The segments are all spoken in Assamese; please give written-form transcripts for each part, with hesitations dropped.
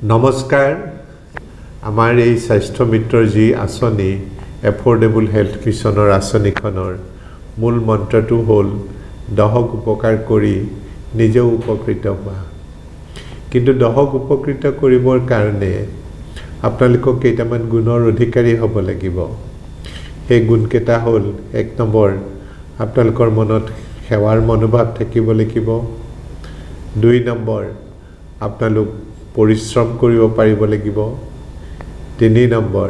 নমস্কাৰ আমাৰ এই স্বাস্থ্য মিত্ৰৰ যি আঁচনি এফৰ্ডেবল হেল্থ মিছনৰ আঁচনিখনৰ মূল মন্ত্ৰটো হ'ল দহক উপকাৰ কৰি নিজেও উপকৃত হোৱা কিন্তু দহক উপকৃত কৰিবৰ কাৰণে আপোনালোকক কেইটামান গুণৰ অধিকাৰী হ'ব লাগিব সেই গুণকেইটা হ'ল এক নম্বৰ আপোনালোকৰ মনত সেৱাৰ মনোভাৱ থাকিব লাগিব দুই নম্বৰ আপোনালোক পৰিশ্ৰম কৰিব পাৰিব লাগিব তিনি নম্বৰ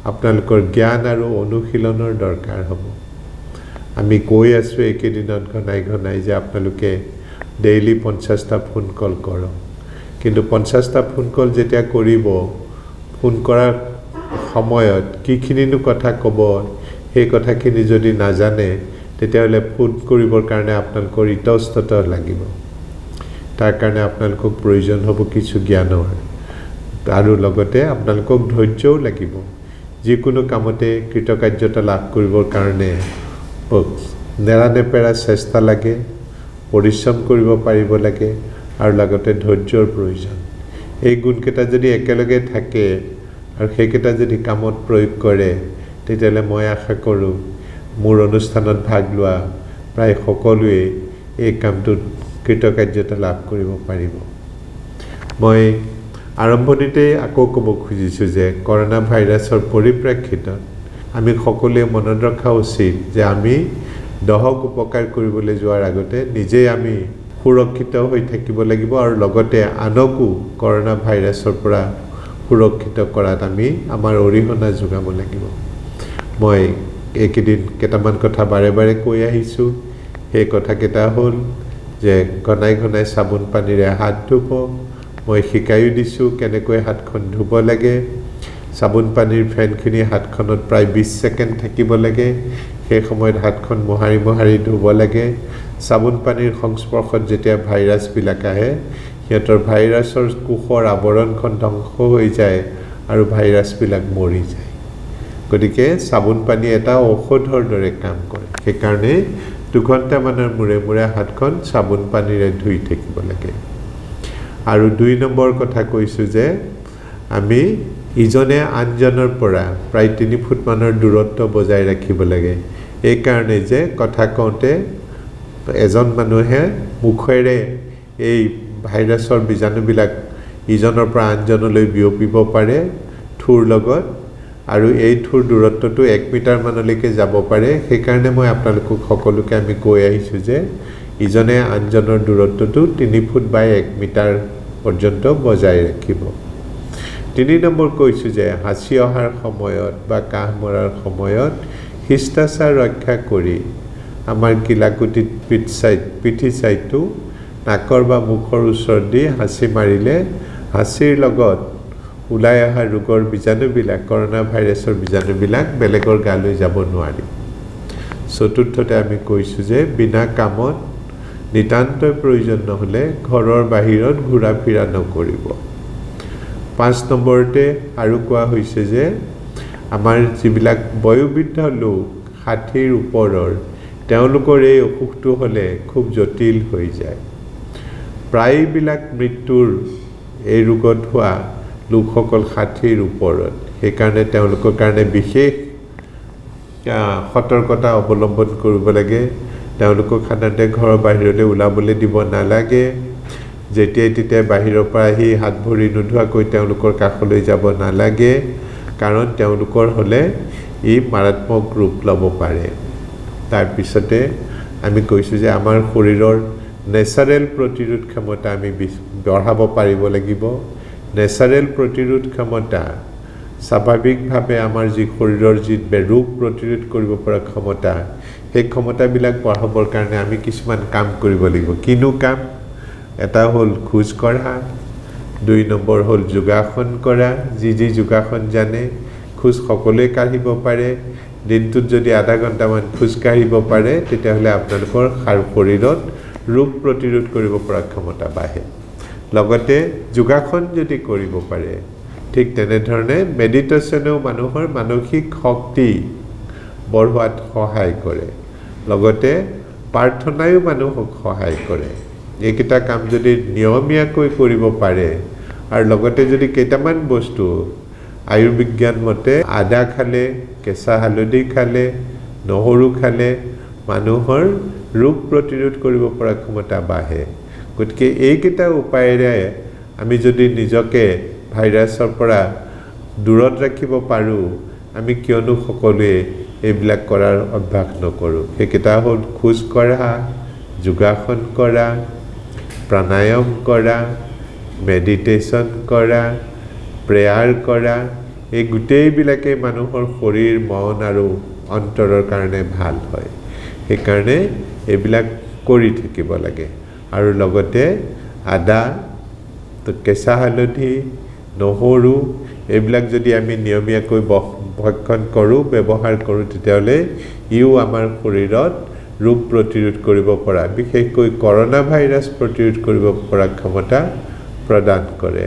আপোনালোকৰ জ্ঞান আৰু অনুশীলনৰ দৰকাৰ হ'ব আমি কৈ আছোঁ একেদিনত ঘনাই যে আপোনালোকে ডেইলি 50টা ফোন কল কৰক কিন্তু 50টা ফোন কল যেতিয়া কৰিব ফোন কৰাৰ সময়ত কিখিনিনো কথা ক'ব সেই কথাখিনি যদি নাজানে তেতিয়াহ'লে ফোন কৰিবৰ কাৰণে আপোনালোকৰ ইতস্তত লাগিব তাৰ কাৰণে আপোনালোকক প্ৰয়োজন হ'ব কিছু জ্ঞানৰ আৰু লগতে আপোনালোকক ধৈৰ্যও লাগিব যিকোনো কামতে কৃতকাৰ্যতা লাভ কৰিবৰ কাৰণে নেৰানেপেৰা চেষ্টা লাগে পৰিশ্ৰম কৰিব পাৰিব লাগে আৰু লগতে ধৈৰ্যৰ প্ৰয়োজন এই গুণকেইটা যদি একেলগে থাকে আৰু সেইকেইটা যদি কামত প্ৰয়োগ কৰে তেতিয়াহ'লে মই আশা কৰোঁ মোৰ অনুষ্ঠানত ভাগ লোৱা প্ৰায় সকলোৱে এই কামটোত কৃতকাৰ্যতা লাভ কৰিব পাৰিব মই আৰম্ভণিতে আকৌ ক'ব খুজিছোঁ যে কৰোনা ভাইৰাছৰ পৰিপ্ৰেক্ষিতত আমি সকলোৱে মনত ৰখা উচিত যে আমি দহক উপকাৰ কৰিবলৈ যোৱাৰ আগতে নিজেই আমি সুৰক্ষিত হৈ থাকিব লাগিব আৰু লগতে আনকো কৰোনা ভাইৰাছৰ পৰা সুৰক্ষিত কৰাত আমি আমাৰ অৰিহণা যোগাব লাগিব মই এইকেইদিন কেইটামান কথা বাৰে বাৰে কৈ আহিছোঁ সেই কথাকেইটা হ'ল যে ঘনাই চাবোন পানীৰে হাত ধুব মই শিকায়ো দিছোঁ কেনেকৈ হাতখন ধুব লাগে চাবোন পানীৰ ফেনখিনি হাতখনত প্ৰায় 20 ছেকেণ্ড থাকিব লাগে সেই সময়ত হাতখন মোহাৰি ধুব লাগে চাবোন পানীৰ সংস্পৰ্শত যেতিয়া ভাইৰাছবিলাক আহে সিহঁতৰ ভাইৰাছৰ কোষৰ আৱৰণখন ধ্বংস হৈ যায় আৰু ভাইৰাছবিলাক মৰি যায় গতিকে চাবোন পানী এটা ঔষধৰ দৰে কাম কৰে সেইকাৰণে 2 ঘণ্টামানৰ মূৰে হাতখন চাবোন পানীৰে ধুই থাকিব লাগে আৰু 2 নম্বৰ কথা কৈছোঁ যে আমি ইজনে আনজনৰ পৰা প্ৰায় 3 ফুটমানৰ দূৰত্ব বজাই ৰাখিব লাগে এই কাৰণে যে কথা কওঁতে এজন মানুহে মুখেৰে এই ভাইৰাছৰ বীজাণুবিলাক ইজনৰ পৰা আনজনলৈ বিয়পিব পাৰে থুৰ লগত আৰু এই থুৰ দূৰত্বটো 1 মিটাৰ মানলৈকে যাব পাৰে সেইকাৰণে মই আপোনালোকক সকলোকে আমি কৈ আহিছোঁ যে ইজনে আনজনৰ দূৰত্বটো 3 ফুট বাই 1 মিটাৰ পৰ্যন্ত বজাই ৰাখিব 3 নম্বৰ কৈছোঁ যে হাঁচি অহাৰ সময়ত বা কাহ মৰাৰ সময়ত শিষ্টাচাৰ ৰক্ষা কৰি আমাৰ কিলাকুটিত পিঠি চাইডটো নাকৰ বা মুখৰ ওচৰত দি হাঁচি মাৰিলে হাঁচিৰ লগত ওলাই অহা ৰোগৰ বীজাণুবিলাক কৰোনা ভাইৰাছৰ বীজাণুবিলাক বেলেগৰ গালৈ যাব নোৱাৰি চতুৰ্থতে আমি কৈছোঁ যে বিনা কামত নিতান্তই প্ৰয়োজন নহ'লে ঘৰৰ বাহিৰত ঘূৰা ফিৰা নকৰিব 5 নম্বৰতে আৰু কোৱা হৈছে যে আমাৰ যিবিলাক বয়োবৃদ্ধ লোক 60ৰ ওপৰৰ তেওঁলোকৰ এই অসুখটো হ'লে খুব জটিল হৈ যায় প্ৰায়বিলাক মৃত্যুৰ এই ৰোগত হোৱা লোকসকল 60ৰ ওপৰত সেইকাৰণে তেওঁলোকৰ কাৰণে বিশেষ সতৰ্কতা অৱলম্বন কৰিব লাগে তেওঁলোকক সাধাৰণতে ঘৰৰ বাহিৰলৈ ওলাবলৈ দিব নালাগে যেতিয়াই বাহিৰৰ পৰা আহি হাত ভৰি নোধোৱাকৈ তেওঁলোকৰ কাষলৈ যাব নালাগে কাৰণ তেওঁলোকৰ হ'লে ই মাৰাত্মক ৰূপ ল'ব পাৰে তাৰপিছতে আমি কৈছোঁ যে আমাৰ শৰীৰৰ নেচাৰেল প্ৰতিৰোধ ক্ষমতা আমি বঢ়াব পাৰিব লাগিব নেচাৰেল প্ৰতিৰোধ ক্ষমতা স্বাভাৱিকভাৱে আমাৰ যি শৰীৰৰ যি ৰোগ প্ৰতিৰোধ কৰিব পৰা ক্ষমতা সেই ক্ষমতাবিলাক বঢ়াবৰ কাৰণে আমি কিছুমান কাম কৰিব লাগিব কিনো কাম এটা হ'ল খোজ কঢ়া 2 নম্বৰ হ'ল যোগাসন কৰা যি যোগাসন জানে খোজ সকলোৱে কাঢ়িব পাৰে দিনটোত যদি আধা ঘণ্টামান খোজ কাঢ়িব পাৰে তেতিয়াহ'লে আপোনালোকৰ শৰীৰত ৰোগ প্ৰতিৰোধ কৰিব পৰা ক্ষমতা বাঢ়ে লগতে যোগাসন যদি কৰিব পাৰে ঠিক তেনেধৰণে মেডিটেশ্যনেও মানুহৰ মানসিক শক্তি বঢ়োৱাত সহায় কৰে লগতে প্ৰাৰ্থনায়ো মানুহক সহায় কৰে এইকেইটা কাম যদি নিয়মীয়াকৈ কৰিব পাৰে আৰু লগতে যদি কেইটামান বস্তু আয়ুৰ্বিজ্ঞান মতে আদা খালে, কেঁচা হালধি খালে, নহৰু খালে মানুহৰ ৰোগ প্ৰতিৰোধ কৰিব পৰা ক্ষমতা বাঢ়ে। গতিকে এইকেইটা উপায়েৰে আমি যদি নিজকে ভাইৰাছৰ পৰা দূৰত ৰাখিব পাৰোঁ, আমি কিয়নো সকলোৱে এইবিলাক কৰাৰ অভ্যাস নকৰোঁ। সেইকেইটা হ'ল খোজ কঢ়া, যোগাসন কৰা, প্ৰাণায়াম কৰা, মেডিটেশ্যন কৰা, প্ৰেয়াৰ কৰা। এই গোটেইবিলাকে মানুহৰ শৰীৰ, মন আৰু অন্তৰৰ কাৰণে ভাল হয়। সেইকাৰণে এইবিলাক কৰি থাকিব লাগে। আৰু লগতে আদা, কেঁচা হালধি, নহৰু এইবিলাক যদি আমি নিয়মীয়াকৈ ভক্ষণ কৰোঁ, ব্যৱহাৰ কৰোঁ, তেতিয়াহ'লে ইও আমাৰ শৰীৰত ৰোগ প্ৰতিৰোধ কৰিব পৰা, বিশেষকৈ কৰোনা ভাইৰাছ প্ৰতিৰোধ কৰিব পৰা ক্ষমতা প্ৰদান কৰে।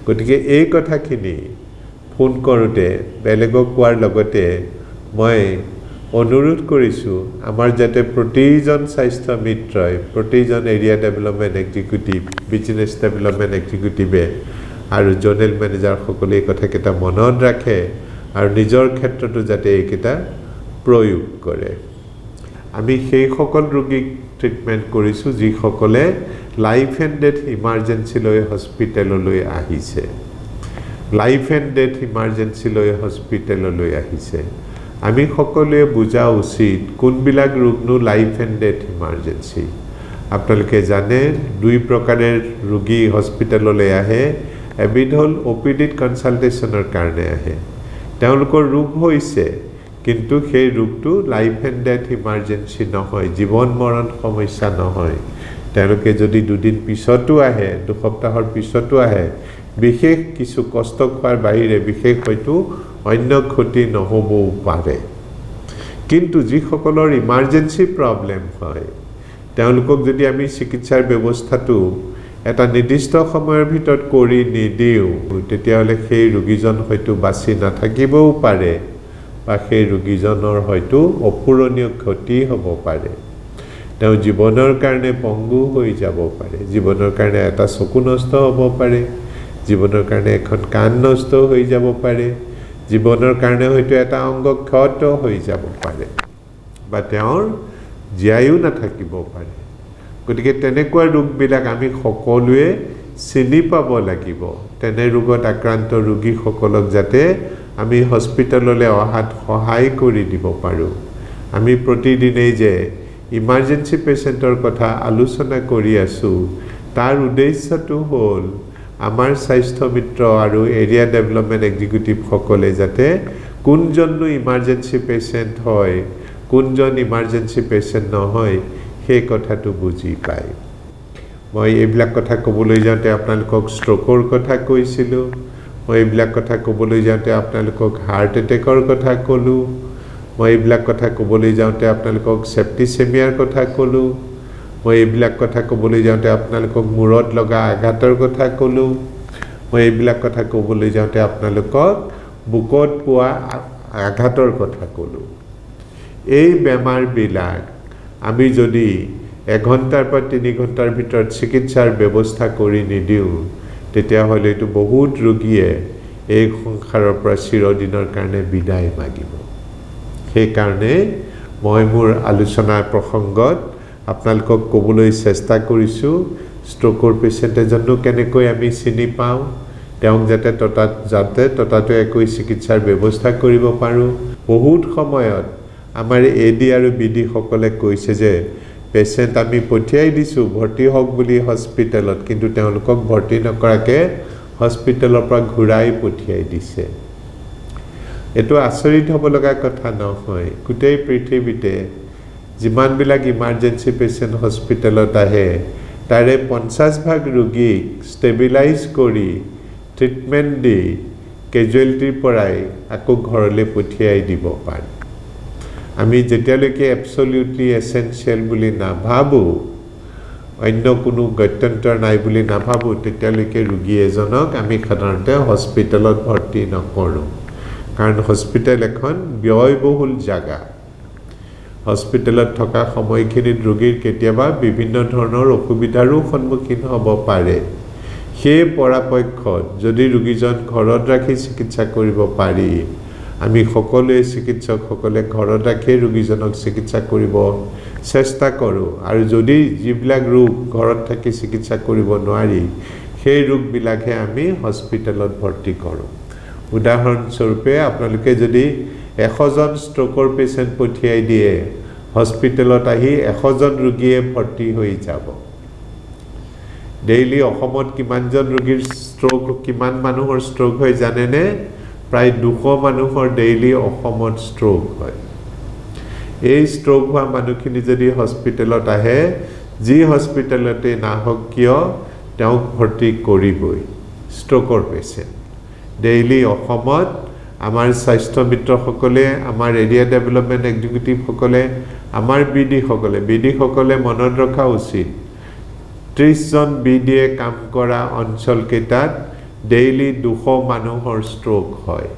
গতিকে এই কথাখিনি ফোন কৰোঁতে বেলেগক কোৱাৰ লগতে মই অনুৰোধ কৰিছোঁ আমাৰ যাতে প্ৰতিজন স্বাস্থ্য মিত্ৰই, প্ৰতিজন area development executive, business development এক্সিকিউটিভে আৰু জ'নেল মেনেজাৰসকলে এই কথাকেইটা মনত ৰাখে আৰু নিজৰ ক্ষেত্ৰতো যাতে এইকেইটা প্ৰয়োগ কৰে। আমি সেইসকল ৰোগীক ট্ৰিটমেণ্ট কৰিছোঁ যিসকলে লাইফ এণ্ড ডেথ ইমাৰ্জেঞ্চিলৈ হস্পিটেললৈ আহিছে। লাইফ এণ্ড ডেথ ইমাৰ্জেঞ্চিলৈ হস্পিটেললৈ আহিছে। আমি সকলোৱে বুজা উচিত কোনবিলাক ৰোগনো লাইফ এণ্ড ডেথ ইমাৰ্জেঞ্চি। আপোনালোকে জানে 2 প্ৰকাৰৰ ৰোগী হস্পিটেললৈ আহে। এবিধ হ'ল OPDত কনচালটেশ্যনৰ কাৰণে আহে। তেওঁলোকৰ ৰোগ হৈছে, কিন্তু সেই ৰোগটো লাইফ এণ্ড ডেথ ইমাৰ্জেঞ্চি নহয়, জীৱন মৰণ সমস্যা নহয়। তেওঁলোকে যদি 2 দিন পিছতো আহে, 2 সপ্তাহৰ পিছতো আহে, বিশেষ কিছু কষ্ট খোৱাৰ বাহিৰে বিশেষ হয়তো অন্য ক্ষতি নহ'বও পাৰে। কিন্তু যিসকলৰ ইমাৰ্জেঞ্চি প্ৰব্লেম হয়, তেওঁলোকক যদি আমি চিকিৎসাৰ ব্যৱস্থাটো এটা নিৰ্দিষ্ট সময়ৰ ভিতৰত কৰি নিদিওঁ, তেতিয়াহ'লে সেই ৰোগীজন হয়তো বাচি নাথাকিবও পাৰে বা সেই ৰোগীজনৰ হয়তো অপূৰণীয় ক্ষতি হ'ব পাৰে। তেওঁ জীৱনৰ কাৰণে পংগু হৈ যাব পাৰে, জীৱনৰ কাৰণে এটা চকু নষ্ট হ'ব পাৰে, জীৱনৰ কাৰণে এখন কাণ নষ্ট হৈ যাব পাৰে, জীৱনৰ কাৰণে হয়তো এটা অংগ ক্ষত হৈ যাব পাৰে বা তেওঁৰ জীয়ায়ো নাথাকিব পাৰে। গতিকে তেনেকুৱা ৰোগবিলাক আমি সকলোৱে চিনি পাব লাগিব। তেনে ৰোগত আক্ৰান্ত ৰোগীসকলক যাতে আমি হস্পিটেললৈ অহাত সহায় কৰি দিব পাৰোঁ। আমি প্ৰতিদিনেই যে ইমাৰ্জেঞ্চি পেচেণ্টৰ কথা আলোচনা কৰি আছোঁ, তাৰ উদ্দেশ্যটো হ'ল আমাৰ স্বাস্থ্য মিত্ৰ আৰু এৰিয়া ডেভেলপমেণ্ট এক্সিকিউটিভসকলে যাতে কোনজননো ইমাৰ্জেঞ্চি পেচেণ্ট হয়, কোনজন ইমাৰ্জেঞ্চি পেচেণ্ট নহয়, সেই কথাটো বুজি পায়। মই এইবিলাক কথা ক'বলৈ যাওঁতে আপোনালোকক ষ্ট্ৰ'কৰ কথা কৈছিলোঁ, মই এইবিলাক কথা ক'বলৈ যাওঁতে আপোনালোকক হাৰ্ট এটেকৰ কথা ক'লোঁ, মই এইবিলাক কথা ক'বলৈ যাওঁতে আপোনালোকক চেপ্টিচেমিয়াৰ কথা ক'লোঁ, মই এইবিলাক কথা ক'বলৈ যাওঁতে আপোনালোকক মূৰত লগা আঘাতৰ কথা ক'লোঁ, মই এইবিলাক কথা ক'বলৈ যাওঁতে আপোনালোকক বুকত পোৱা আঘাতৰ কথা ক'লোঁ। এই বেমাৰবিলাক আমি যদি 1 ঘণ্টাৰ পৰা 3 ঘণ্টাৰ ভিতৰত চিকিৎসাৰ ব্যৱস্থা কৰি নিদিওঁ, তেতিয়াহ'লে এইটো বহুত ৰোগীয়ে এই সংসাৰৰ পৰা চিৰদিনৰ কাৰণে বিদায় মাগিব। সেইকাৰণে মই মোৰ আলোচনাৰ প্ৰসংগত আপোনালোকক ক'বলৈ চেষ্টা কৰিছোঁ, ষ্ট্ৰ'কৰ পেচেণ্ট এজনো কেনেকৈ আমি চিনি পাওঁ, তেওঁক যাতে ততাতৈয়াকৈ চিকিৎসাৰ ব্যৱস্থা কৰিব পাৰোঁ। বহুত সময়ত আমাৰ AD আৰু BD সকলে কৈছে যে পেচেণ্ট আমি পঠিয়াই দিছোঁ ভৰ্তি হওক বুলি হস্পিটেলত, কিন্তু তেওঁলোকক ভৰ্তি নকৰাকৈ হস্পিটেলৰ পৰা ঘূৰাই পঠিয়াই দিছে। এইটো আচৰিত হ'ব লগা কথা নহয়। গোটেই পৃথিৱীতে যিমানবিলাক ইমাৰ্জেঞ্চি পেচেণ্ট হস্পিটেলত আহে, তাৰে 50% ৰোগীক ষ্টেবিলাইজ কৰি ট্ৰিটমেণ্ট দি কেজুৱেলিটিৰ পৰাই আকৌ ঘৰলৈ পঠিয়াই দিব পাৰে। আমি যেতিয়ালৈকে এবছলিউটলি এছেঞ্চিয়েল বুলি নাভাবোঁ, অন্য কোনো গত্যন্তৰ নাই বুলি নাভাবোঁ, তেতিয়ালৈকে ৰোগী এজনক আমি সাধাৰণতে হস্পিটেলত ভৰ্তি নকৰোঁ। কাৰণ হস্পিটেল এখন ব্যয়বহুল জাগা। হস্পিটেলত থকা সময়খিনিত ৰোগীৰ কেতিয়াবা বিভিন্ন ধৰণৰ অসুবিধাৰো সন্মুখীন হ'ব পাৰে। সেই পৰাপক্ষত যদি ৰোগীজন ঘৰত ৰাখি চিকিৎসা কৰিব পাৰি, আমি সকলোৱে চিকিৎসকসকলে ঘৰত ৰাখি ৰোগীজনক চিকিৎসা কৰিব চেষ্টা কৰোঁ। আৰু যদি যিবিলাক ৰোগ ঘৰত থাকি চিকিৎসা কৰিব নোৱাৰি, সেই ৰোগবিলাকহে আমি হস্পিটেলত ভৰ্তি কৰোঁ। উদাহৰণস্বৰূপে আপোনালোকে যদি 100জন ষ্ট্ৰোকৰ পেচেণ্ট পঠিয়াই দিয়ে, হস্পিটেলত আহি 100জন ৰোগীয়ে ভৰ্তি হৈ যাব। ডেইলি অসমত কিমানজন ৰোগীৰ ষ্ট্ৰোক, কিমান মানুহৰ ষ্ট্ৰোক হয় জানেনে? প্ৰায় 200 মানুহৰ ডেইলি অসমত ষ্ট্ৰোক হয়। এই ষ্ট্ৰোক হোৱা মানুহখিনি যদি হস্পিটেলত আহে, যি হস্পিটেলতে নাহক কিয় তেওঁক ভৰ্তি কৰিবই ষ্ট্ৰোকৰ পেচেণ্ট। ডেইলি অসমত আমাৰ স্বাস্থ্য মিত্ৰসকলে, আমাৰ এৰিয়া ডেভেলপমেণ্ট এক্সিকিউটিভসকলে, আমাৰ বিডিসকলে মনত ৰখা উচিত, 30জন বিডিয়ে কাম কৰা অঞ্চলকেইটাত ডেইলি 200 মানুহৰ ষ্ট্ৰোক হয়।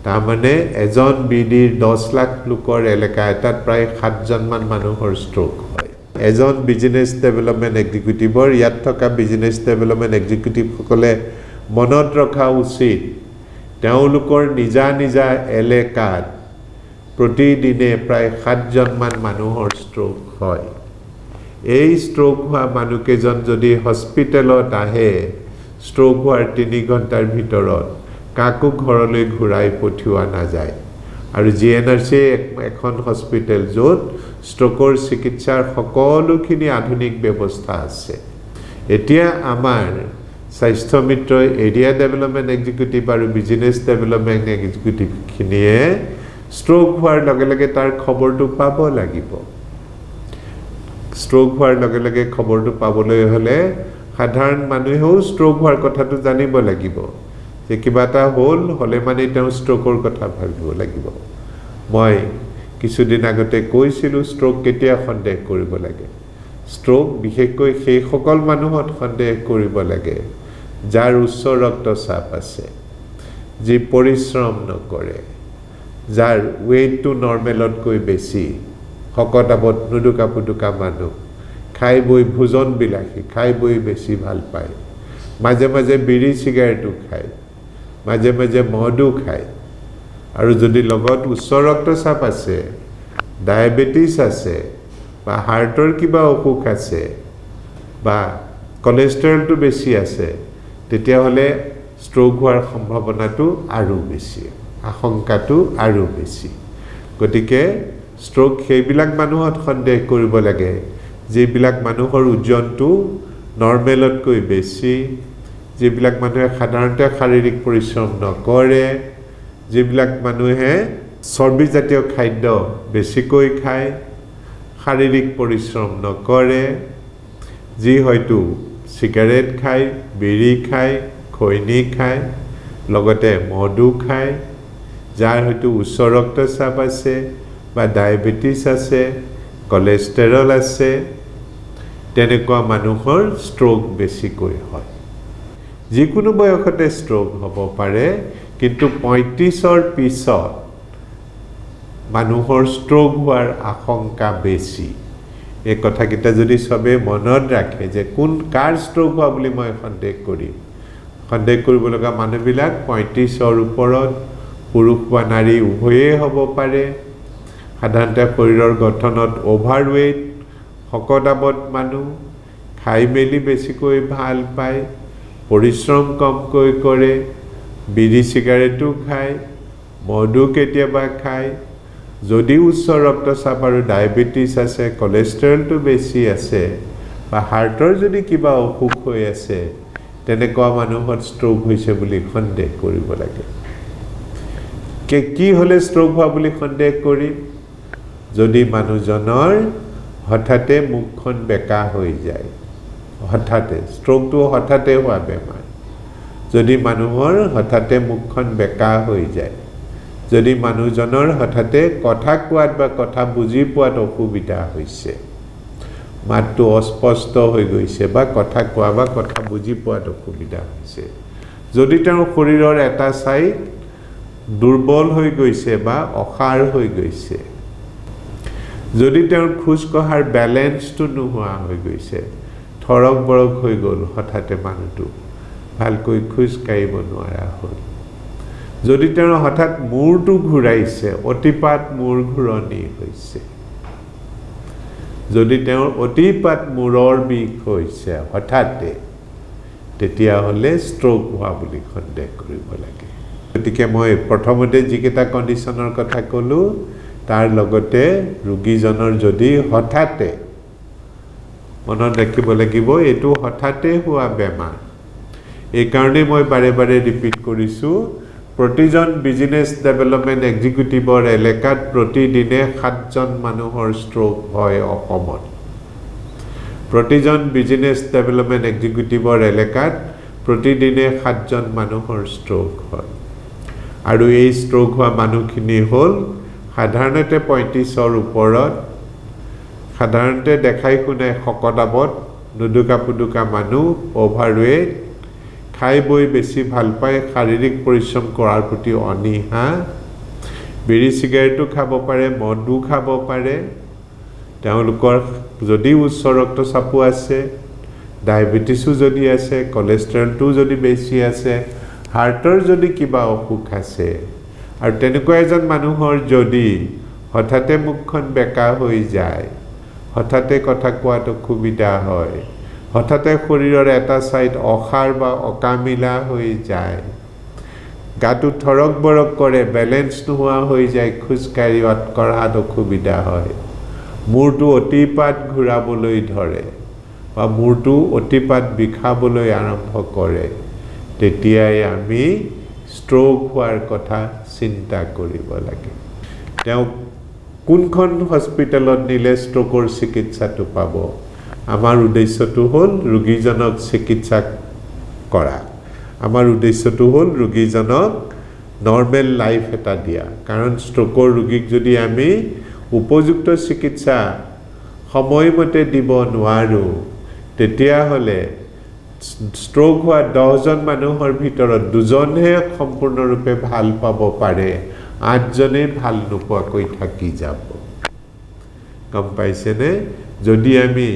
তাৰমানে এজন বিডিৰ 10 লাখ লোকৰ এলেকা এটাত প্ৰায় 7জনমান মানুহৰ ষ্ট্ৰোক হয়। এজন বিজনেছ ডেভেলপমেণ্ট এক্সিকিউটিভৰ, ইয়াত থকা বিজনেছ ডেভেলপমেণ্ট এক্সিকিউটিভসকলে মনত ৰখা উচিত, তেওঁলোকৰ নিজা নিজা এলেকাত প্ৰতিদিনে প্ৰায় 7জনমান মানুহৰ ষ্ট্ৰোক হয়। এই ষ্ট্ৰোক হোৱা মানুহকেইজন যদি হস্পিটেলত আহে, ষ্ট্ৰোক হোৱাৰ 3 ঘণ্টাৰ ভিতৰত কাকো ঘৰলৈ ঘূৰাই পঠিওৱা নাযায়। আৰু GNRC এখন হস্পিটেল য'ত ষ্ট্ৰোকৰ চিকিৎসাৰ সকলোখিনি আধুনিক ব্যৱস্থা আছে। এতিয়া আমাৰ স্বাস্থ্য মিত্ৰ এৰিয়া ডেভেলপমেণ্ট এক্সিকিউটিভ আৰু বিজনেছ ডেভেলপমেণ্ট এক্সিকিউটিভখিনিয়ে ষ্ট্ৰোক হোৱাৰ লগে লগে তাৰ খবৰটো পাব লাগিব। ষ্ট্ৰোক হোৱাৰ লগে লগে খবৰটো পাবলৈ হ'লে সাধাৰণ মানুহেও ষ্ট্ৰোক হোৱাৰ কথাটো জানিব লাগিব, যে কিবা এটা হ'লে মানে তেওঁ ষ্ট্ৰোকৰ কথা ভাবিব লাগিব। মই কিছুদিন আগতে কৈছিলোঁ ষ্ট্ৰোক কেতিয়া সন্দেহ কৰিব লাগে। ষ্ট্ৰোক বিশেষকৈ সেইসকল মানুহত সন্দেহ কৰিব লাগে যাৰ উচ্চ ৰক্তচাপ আছে, যি পৰিশ্ৰম নকৰে, যাৰ ৱেইটটো নৰ্মেলতকৈ বেছি, শকত আবত নুদুকা পুদুকা মানুহ, খাই বৈ ভোজন বিলাসী, খাই বৈ বেছি ভাল পায়, মাজে মাজে বিড়ি চিগাৰেটো খায়, মাজে মাজে মদো খায়, আৰু যদি লগত উচ্চ ৰক্তচাপ আছে, ডায়েবেটিছ আছে, বা হাৰ্টৰ কিবা অসুখ আছে, বা কলেষ্ট্ৰলটো বেছি আছে, তেতিয়াহ'লে ষ্ট্ৰোক হোৱাৰ সম্ভাৱনাটো আৰু বেছি, আশংকাটো আৰু বেছি। গতিকে ষ্ট্ৰোক সেইবিলাক মানুহত সন্দেহ কৰিব লাগে যিবিলাক মানুহৰ ওজনটো নৰ্মেলতকৈ বেছি, যিবিলাক মানুহে সাধাৰণতে শাৰীৰিক পৰিশ্ৰম নকৰে, যিবিলাক মানুহে চৰ্বিজাতীয় খাদ্য বেছিকৈ খায়, শাৰীৰিক পৰিশ্ৰম নকৰে, যি হয়তো চিগাৰেট খায়, বিড়ি খায়, খৈনী খায়, লগতে মদো খায়, যাৰ হয়তো উচ্চ ৰক্তচাপ আছে বা ডায়েবেটিছ আছে, কলেষ্ট্ৰল আছে, তেনেকুৱা মানুহৰ ষ্ট্ৰোক বেছিকৈ হয়। যিকোনো বয়সতে ষ্ট্ৰোক হ'ব পাৰে, কিন্তু 35ৰ পিছত মানুহৰ ষ্ট্ৰোক হোৱাৰ আশংকা বেছি। এই কথাকেইটা যদি চবে মনত ৰাখে যে কাৰ ষ্ট্ৰোক হোৱা বুলি মই সন্দেহ কৰিম, সন্দেহ কৰিব লগা মানুহবিলাক 35ৰ ওপৰত, পুৰুষ বা নাৰী উভয়েই হ'ব পাৰে। সাধাৰণতে শৰীৰৰ গঠনত অভাৰৱেইট, শকত আবত মানুহ, খাই মেলি বেছিকৈ ভাল পায়, পৰিশ্ৰম কমকৈ কৰে, বিড়ি চিগাৰেটো খায়, মদো কেতিয়াবা খায়, যদি উচ্চ ৰক্তচাপ আৰু ডায়েবেটিছ আছে, কলেষ্ট্ৰলটো বেছি আছে, বা হাৰ্টৰ যদি কিবা অসুখ হৈ আছে, তেনেকুৱা মানুহত ষ্ট্ৰোক হৈছে বুলি সন্দেহ কৰিব লাগে। কি হ'লে ষ্ট্ৰোক হোৱা বুলি সন্দেহ কৰিম? যদি মানুহজনৰ হঠাতে মুখখন বেকা হৈ যায়, হঠাতে, ষ্ট্ৰোকটো হঠাতে হোৱা বেমাৰ। যদি মানুহৰ হঠাতে মুখখন বেকা হৈ যায়, যদি মানুহজনৰ হঠাতে কথা কোৱাত বা কথা বুজি পোৱাত অসুবিধা হৈছে, মাতটো অস্পষ্ট হৈ গৈছে, বা কথা কোৱা বা কথা বুজি পোৱাত অসুবিধা হৈছে, যদি তেওঁৰ শৰীৰৰ এটা ছাইড দুৰ্বল হৈ গৈছে বা অসাৰ হৈ গৈছে, যদি তেওঁৰ খোজ কঢ়াৰ বেলেঞ্চটো নোহোৱা হৈ গৈছে, থৰক বৰক হৈ গ'ল হঠাতে মানুহটো, ভালকৈ খোজ কাঢ়িব নোৱাৰা হ'ল যদি তেওঁৰ হঠাৎ মূৰটো ঘূৰাইছে অতিপাত মূৰ ঘূৰণি হৈছে যদি তেওঁৰ অতিপাত মূৰৰ বিষ হৈছে হঠাতে তেতিয়াহ'লে ষ্ট্ৰোক হোৱা বুলি সন্দেহ কৰিব লাগে গতিকে মই প্ৰথমতে যিকেইটা কণ্ডিশ্যনৰ কথা ক'লোঁ তাৰ লগতে ৰোগীজনৰ যদি হঠাতে মনত ৰাখিব লাগিব এইটো হঠাতে হোৱা বেমাৰ এইকাৰণে মই বাৰে বাৰে ৰিপিট কৰিছোঁ প্ৰতিজন বিজনেছ ডেভেলপমেণ্ট এক্সিকিউটিভৰ এলেকাত প্ৰতিদিনে 7জন মানুহৰ ষ্ট্ৰোক হয় অসমত প্ৰতিজন বিজনেছ ডেভেলপমেণ্ট এক্সিকিউটিভৰ এলেকাত প্ৰতিদিনে 7জন মানুহৰ ষ্ট্ৰোক হয় আৰু এই ষ্ট্ৰোক হোৱা মানুহখিনি হ'ল সাধাৰণতে 35ৰ ওপৰত সাধাৰণতে দেখাই শুনাই শকতাৱত নুদুকা পুদুকা মানুহ অভাৰৱেট খাই বৈ বেছি ভাল পায় শাৰীৰিক পৰিশ্ৰম কৰাৰ প্ৰতি অনীহা বিড়ি চিগাৰেটো খাব পাৰে মদো খাব পাৰে তেওঁলোকৰ যদি উচ্চ ৰক্তচাপো আছে ডায়েবেটিছো যদি আছে কোলেষ্ট্ৰলটো যদি বেছি আছে হাৰ্টৰ যদি কিবা অসুখ আছে আৰু তেনেকুৱা এজন মানুহৰ যদি হঠাতে মুখখন বেকা হৈ যায় হঠাতে কথা কোৱাত অসুবিধা হয় হঠাতে শৰীৰৰ এটা সাইড অসাৰ বা অকামিলা হৈ যায় গাটো থৰক বৰক কৰে বেলেন্স নোহোৱা হৈ যায় খোজ কাঢ়িৱাত কৰাত অসুবিধা হয় মূৰটো অতিপাত ঘূৰাবলৈ ধৰে বা মূৰটো অতিপাত বিষাবলৈ আৰম্ভ কৰে তেতিয়াই আমি ষ্ট্ৰোক হোৱাৰ কথা চিন্তা কৰিব লাগে তেওঁ কোনখন হস্পিটেলত নিলে ষ্ট্ৰোকৰ চিকিৎসাটো পাব আমাৰ উদ্দেশ্যটো হ'ল ৰোগীজনক চিকিৎসা কৰা আমাৰ উদ্দেশ্যটো হ'ল ৰোগীজনক নৰ্মেল লাইফ এটা দিয়া কাৰণ ষ্ট্ৰোকৰ ৰোগীক যদি আমি উপযুক্ত চিকিৎসা সময়মতে দিব নোৱাৰোঁ তেতিয়াহ'লে ষ্ট্ৰোক হোৱা 10জন মানুহৰ ভিতৰত 2জনহে সম্পূৰ্ণৰূপে ভাল পাব পাৰে 8জনে ভাল নোপোৱাকৈ থাকি যাব গম পাইছেনে যদি আমি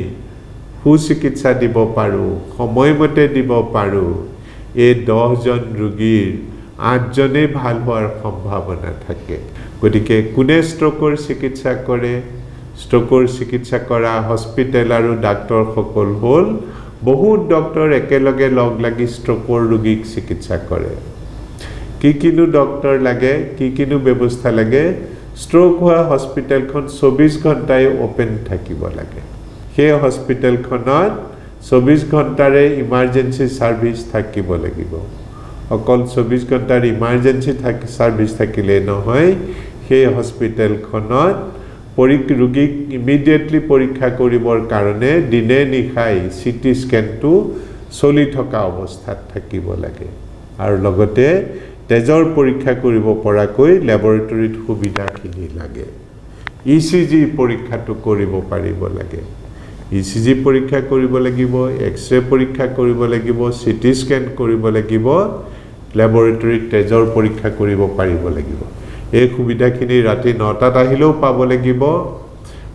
সুচিকিৎসা দিব পাৰোঁ সময়মতে দিব পাৰোঁ এই 10জন ৰোগীৰ 8জনে ভাল হোৱাৰ সম্ভাৱনা থাকে গতিকে কোনে ষ্ট্ৰোকৰ চিকিৎসা কৰে ষ্ট্ৰোকৰ চিকিৎসা কৰা হস্পিটেল আৰু ডাক্তৰসকল হ'ল বহুত ডক্টৰ একেলগে লগ লাগি ষ্ট্ৰোকৰ ৰোগীক চিকিৎসা কৰে কিনো ডক্টৰ লাগে কিনো ব্যৱস্থা লাগে ষ্ট্ৰোক হোৱা হস্পিটেলখন 24 ঘণ্টাই ওপেন থাকিব লাগে সেই হস্পিটেলখনত 24 ঘণ্টাৰে ইমাৰ্জেন্সি সাৰ্ভিস থাকিব লাগিব অকল 24 ঘণ্টাৰ ইমাৰ্জেন্সি সাৰ্ভিস থাকিলে নহয় সেই হস্পিটেলখনত ৰোগীক ইমিডিয়েটলি পৰীক্ষা কৰিবৰ কাৰণে দিনে নিশাই সিটি স্কেনটো চলি থকা অৱস্থাত থাকিব লাগে আৰু লগতে তেজৰ পৰীক্ষা কৰিব পৰাকৈ ল্যাবৰেটৰীত সুবিধাখিনি লাগে ইচিজি পৰীক্ষাটো কৰিব পাৰিব লাগে ইচিজি পৰীক্ষা কৰিব লাগিব এক্সৰে পৰীক্ষা কৰিব লাগিব সিটি স্কেন কৰিব লাগিব ল্যাবৰেটৰীত তেজৰ পৰীক্ষা কৰিব পাৰিব লাগিব এই সুবিধাখিনি ৰাতি 9টাত আহিলেও পাব লাগিব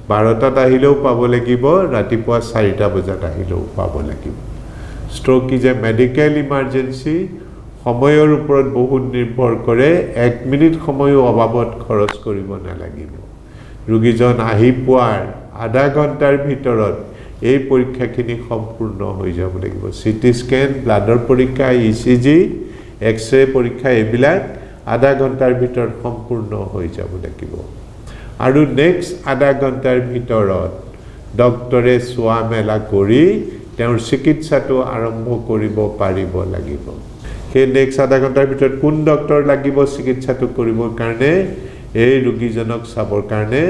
12টাত আহিলেও পাব লাগিব ৰাতিপুৱা 4টা বজাত আহিলেও পাব লাগিব stroke is a medical emergency সময়ৰ ওপৰত বহুত নিৰ্ভৰ কৰে 1 মিনিট সময়ও অবাবত খৰচ কৰিব নালাগিব ৰোগীজন আহি পোৱাৰ আধা ঘণ্টাৰ ভিতৰত এই পৰীক্ষাখিনি সম্পূৰ্ণ হৈ যাব লাগিব সিটি স্কেন ব্লাডৰ পৰীক্ষা ইচিজি এক্সৰে পৰীক্ষা এইবিলাক আধা ঘণ্টাৰ ভিতৰত সম্পূৰ্ণ হৈ যাব লাগিব আৰু নেক্সট আধা ঘণ্টাৰ ভিতৰত ডক্টৰে চোৱা মেলা কৰি তেওঁৰ চিকিৎসাটো আৰম্ভ কৰিব পাৰিব লাগিব সেই নেক্সট আধা ঘণ্টাৰ ভিতৰত কোন ডক্টৰ লাগিব চিকিৎসাটো কৰিবৰ কাৰণে এই ৰোগীজনক চাবৰ কাৰণে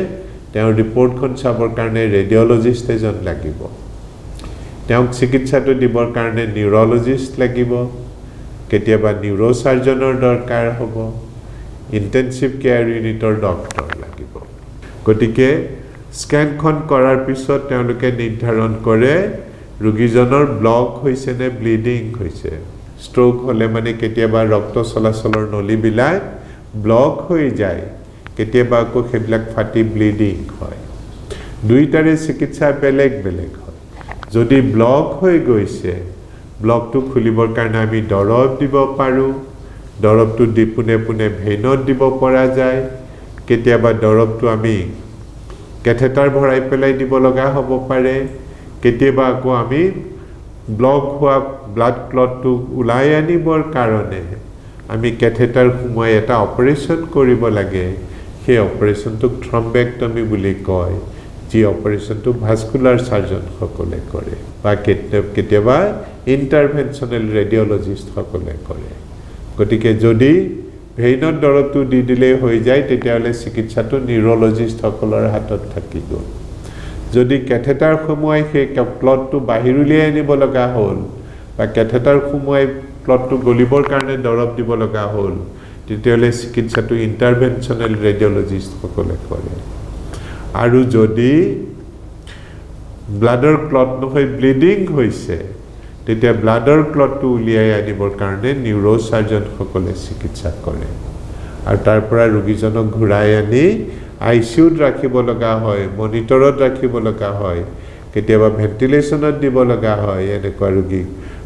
তেওঁৰ ৰিপৰ্টখন চাবৰ কাৰণে ৰেডিঅলজিষ্ট এজন লাগিব তেওঁক চিকিৎসাটো দিবৰ কাৰণে নিউৰলজিষ্ট লাগিব কেতিয়াবা নিউৰোসাৰ্জনৰ দৰকাৰ হ'ব ইন্টেনসিভ কেয়াৰ ইউনিটৰ ডক্টৰ লাগিব গতিকে স্কেনখন কৰাৰ পিছত তেওঁলোকে নিৰ্ধাৰণ কৰে ৰোগীজনৰ ব্লক হৈছে নে ব্লিডিং হৈছে ষ্ট্ৰোক হলে মানে কেতিয়াবা ৰক্ত চলাচলৰ নলীবিলাক ব্লক হৈ যায় কেতিয়াবা আকৌ সেইবিলাক ফাটি ব্লিডিং হয় দুইটাৰে চিকিৎসা বেলেগ বেলেগ হয় যদি ব্লক হৈ গৈছে ব্লকটো খুলিবৰ কাৰণে আমি দৰৱ দিব পাৰোঁ দৰৱটো দি পোনে পোনে ভেইনত দিব পৰা যায় কেতিয়াবা দৰৱটো আমি কেথেটাৰ ভৰাই পেলাই দিব লগা হ'ব পাৰে কেতিয়াবা আকৌ আমি ব্লক হোৱা ব্লাড ক্লটটো ওলাই আনিবৰ কাৰণে আমি কেথেটাৰ সোমাই এটা অপাৰেশ্যন কৰিব লাগে সেই অপাৰেশ্যনটোক থ্ৰম্বেক্টমি বুলি কয় যি অপাৰেশ্যনটো ভাস্কুলাৰ সাৰ্জন সকলে কৰে বা কেতিয়াবা ইণ্টাৰভেনশ্যনেল ৰেডিঅলজিষ্ট সকলে কৰে গতিকে যদি ভেইনত দৰৱটো দি দিলে হৈ যায় তেতিয়াহ'লে চিকিৎসাটো নিউৰলজিষ্ট সকলৰ হাতত থাকি গ'ল যদি কেথেটাৰ সোমোৱাই সেই ক্লটটো বাহিৰ উলিয়াই আনিব লগা হ'ল বা কেথেটাৰ সোমোৱাই ক্লটটো গলিবৰ কাৰণে দৰৱ দিব লগা হ'ল তেতিয়াহ'লে চিকিৎসাটো ইণ্টাৰভেনশ্যনেল ৰেডিঅলজিষ্ট সকলে কৰে আৰু যদি ব্লাডৰ ক্লট নহয় ব্লিডিং হৈছে তেতিয়া ব্লাডৰ ক্লটটো উলিয়াই আনিবৰ কাৰণে নিউৰোচাৰ্জন সকলে চিকিৎসা কৰে আৰু তাৰ পৰা ৰোগীজনক ঘূৰাই আনি আইচিউত ৰাখিব লগা হয় মনিটৰত ৰাখিব লগা হয় কেতিয়াবা ভেন্টিলেশ্যনত দিব লগা হয় এনেকুৱা ৰোগী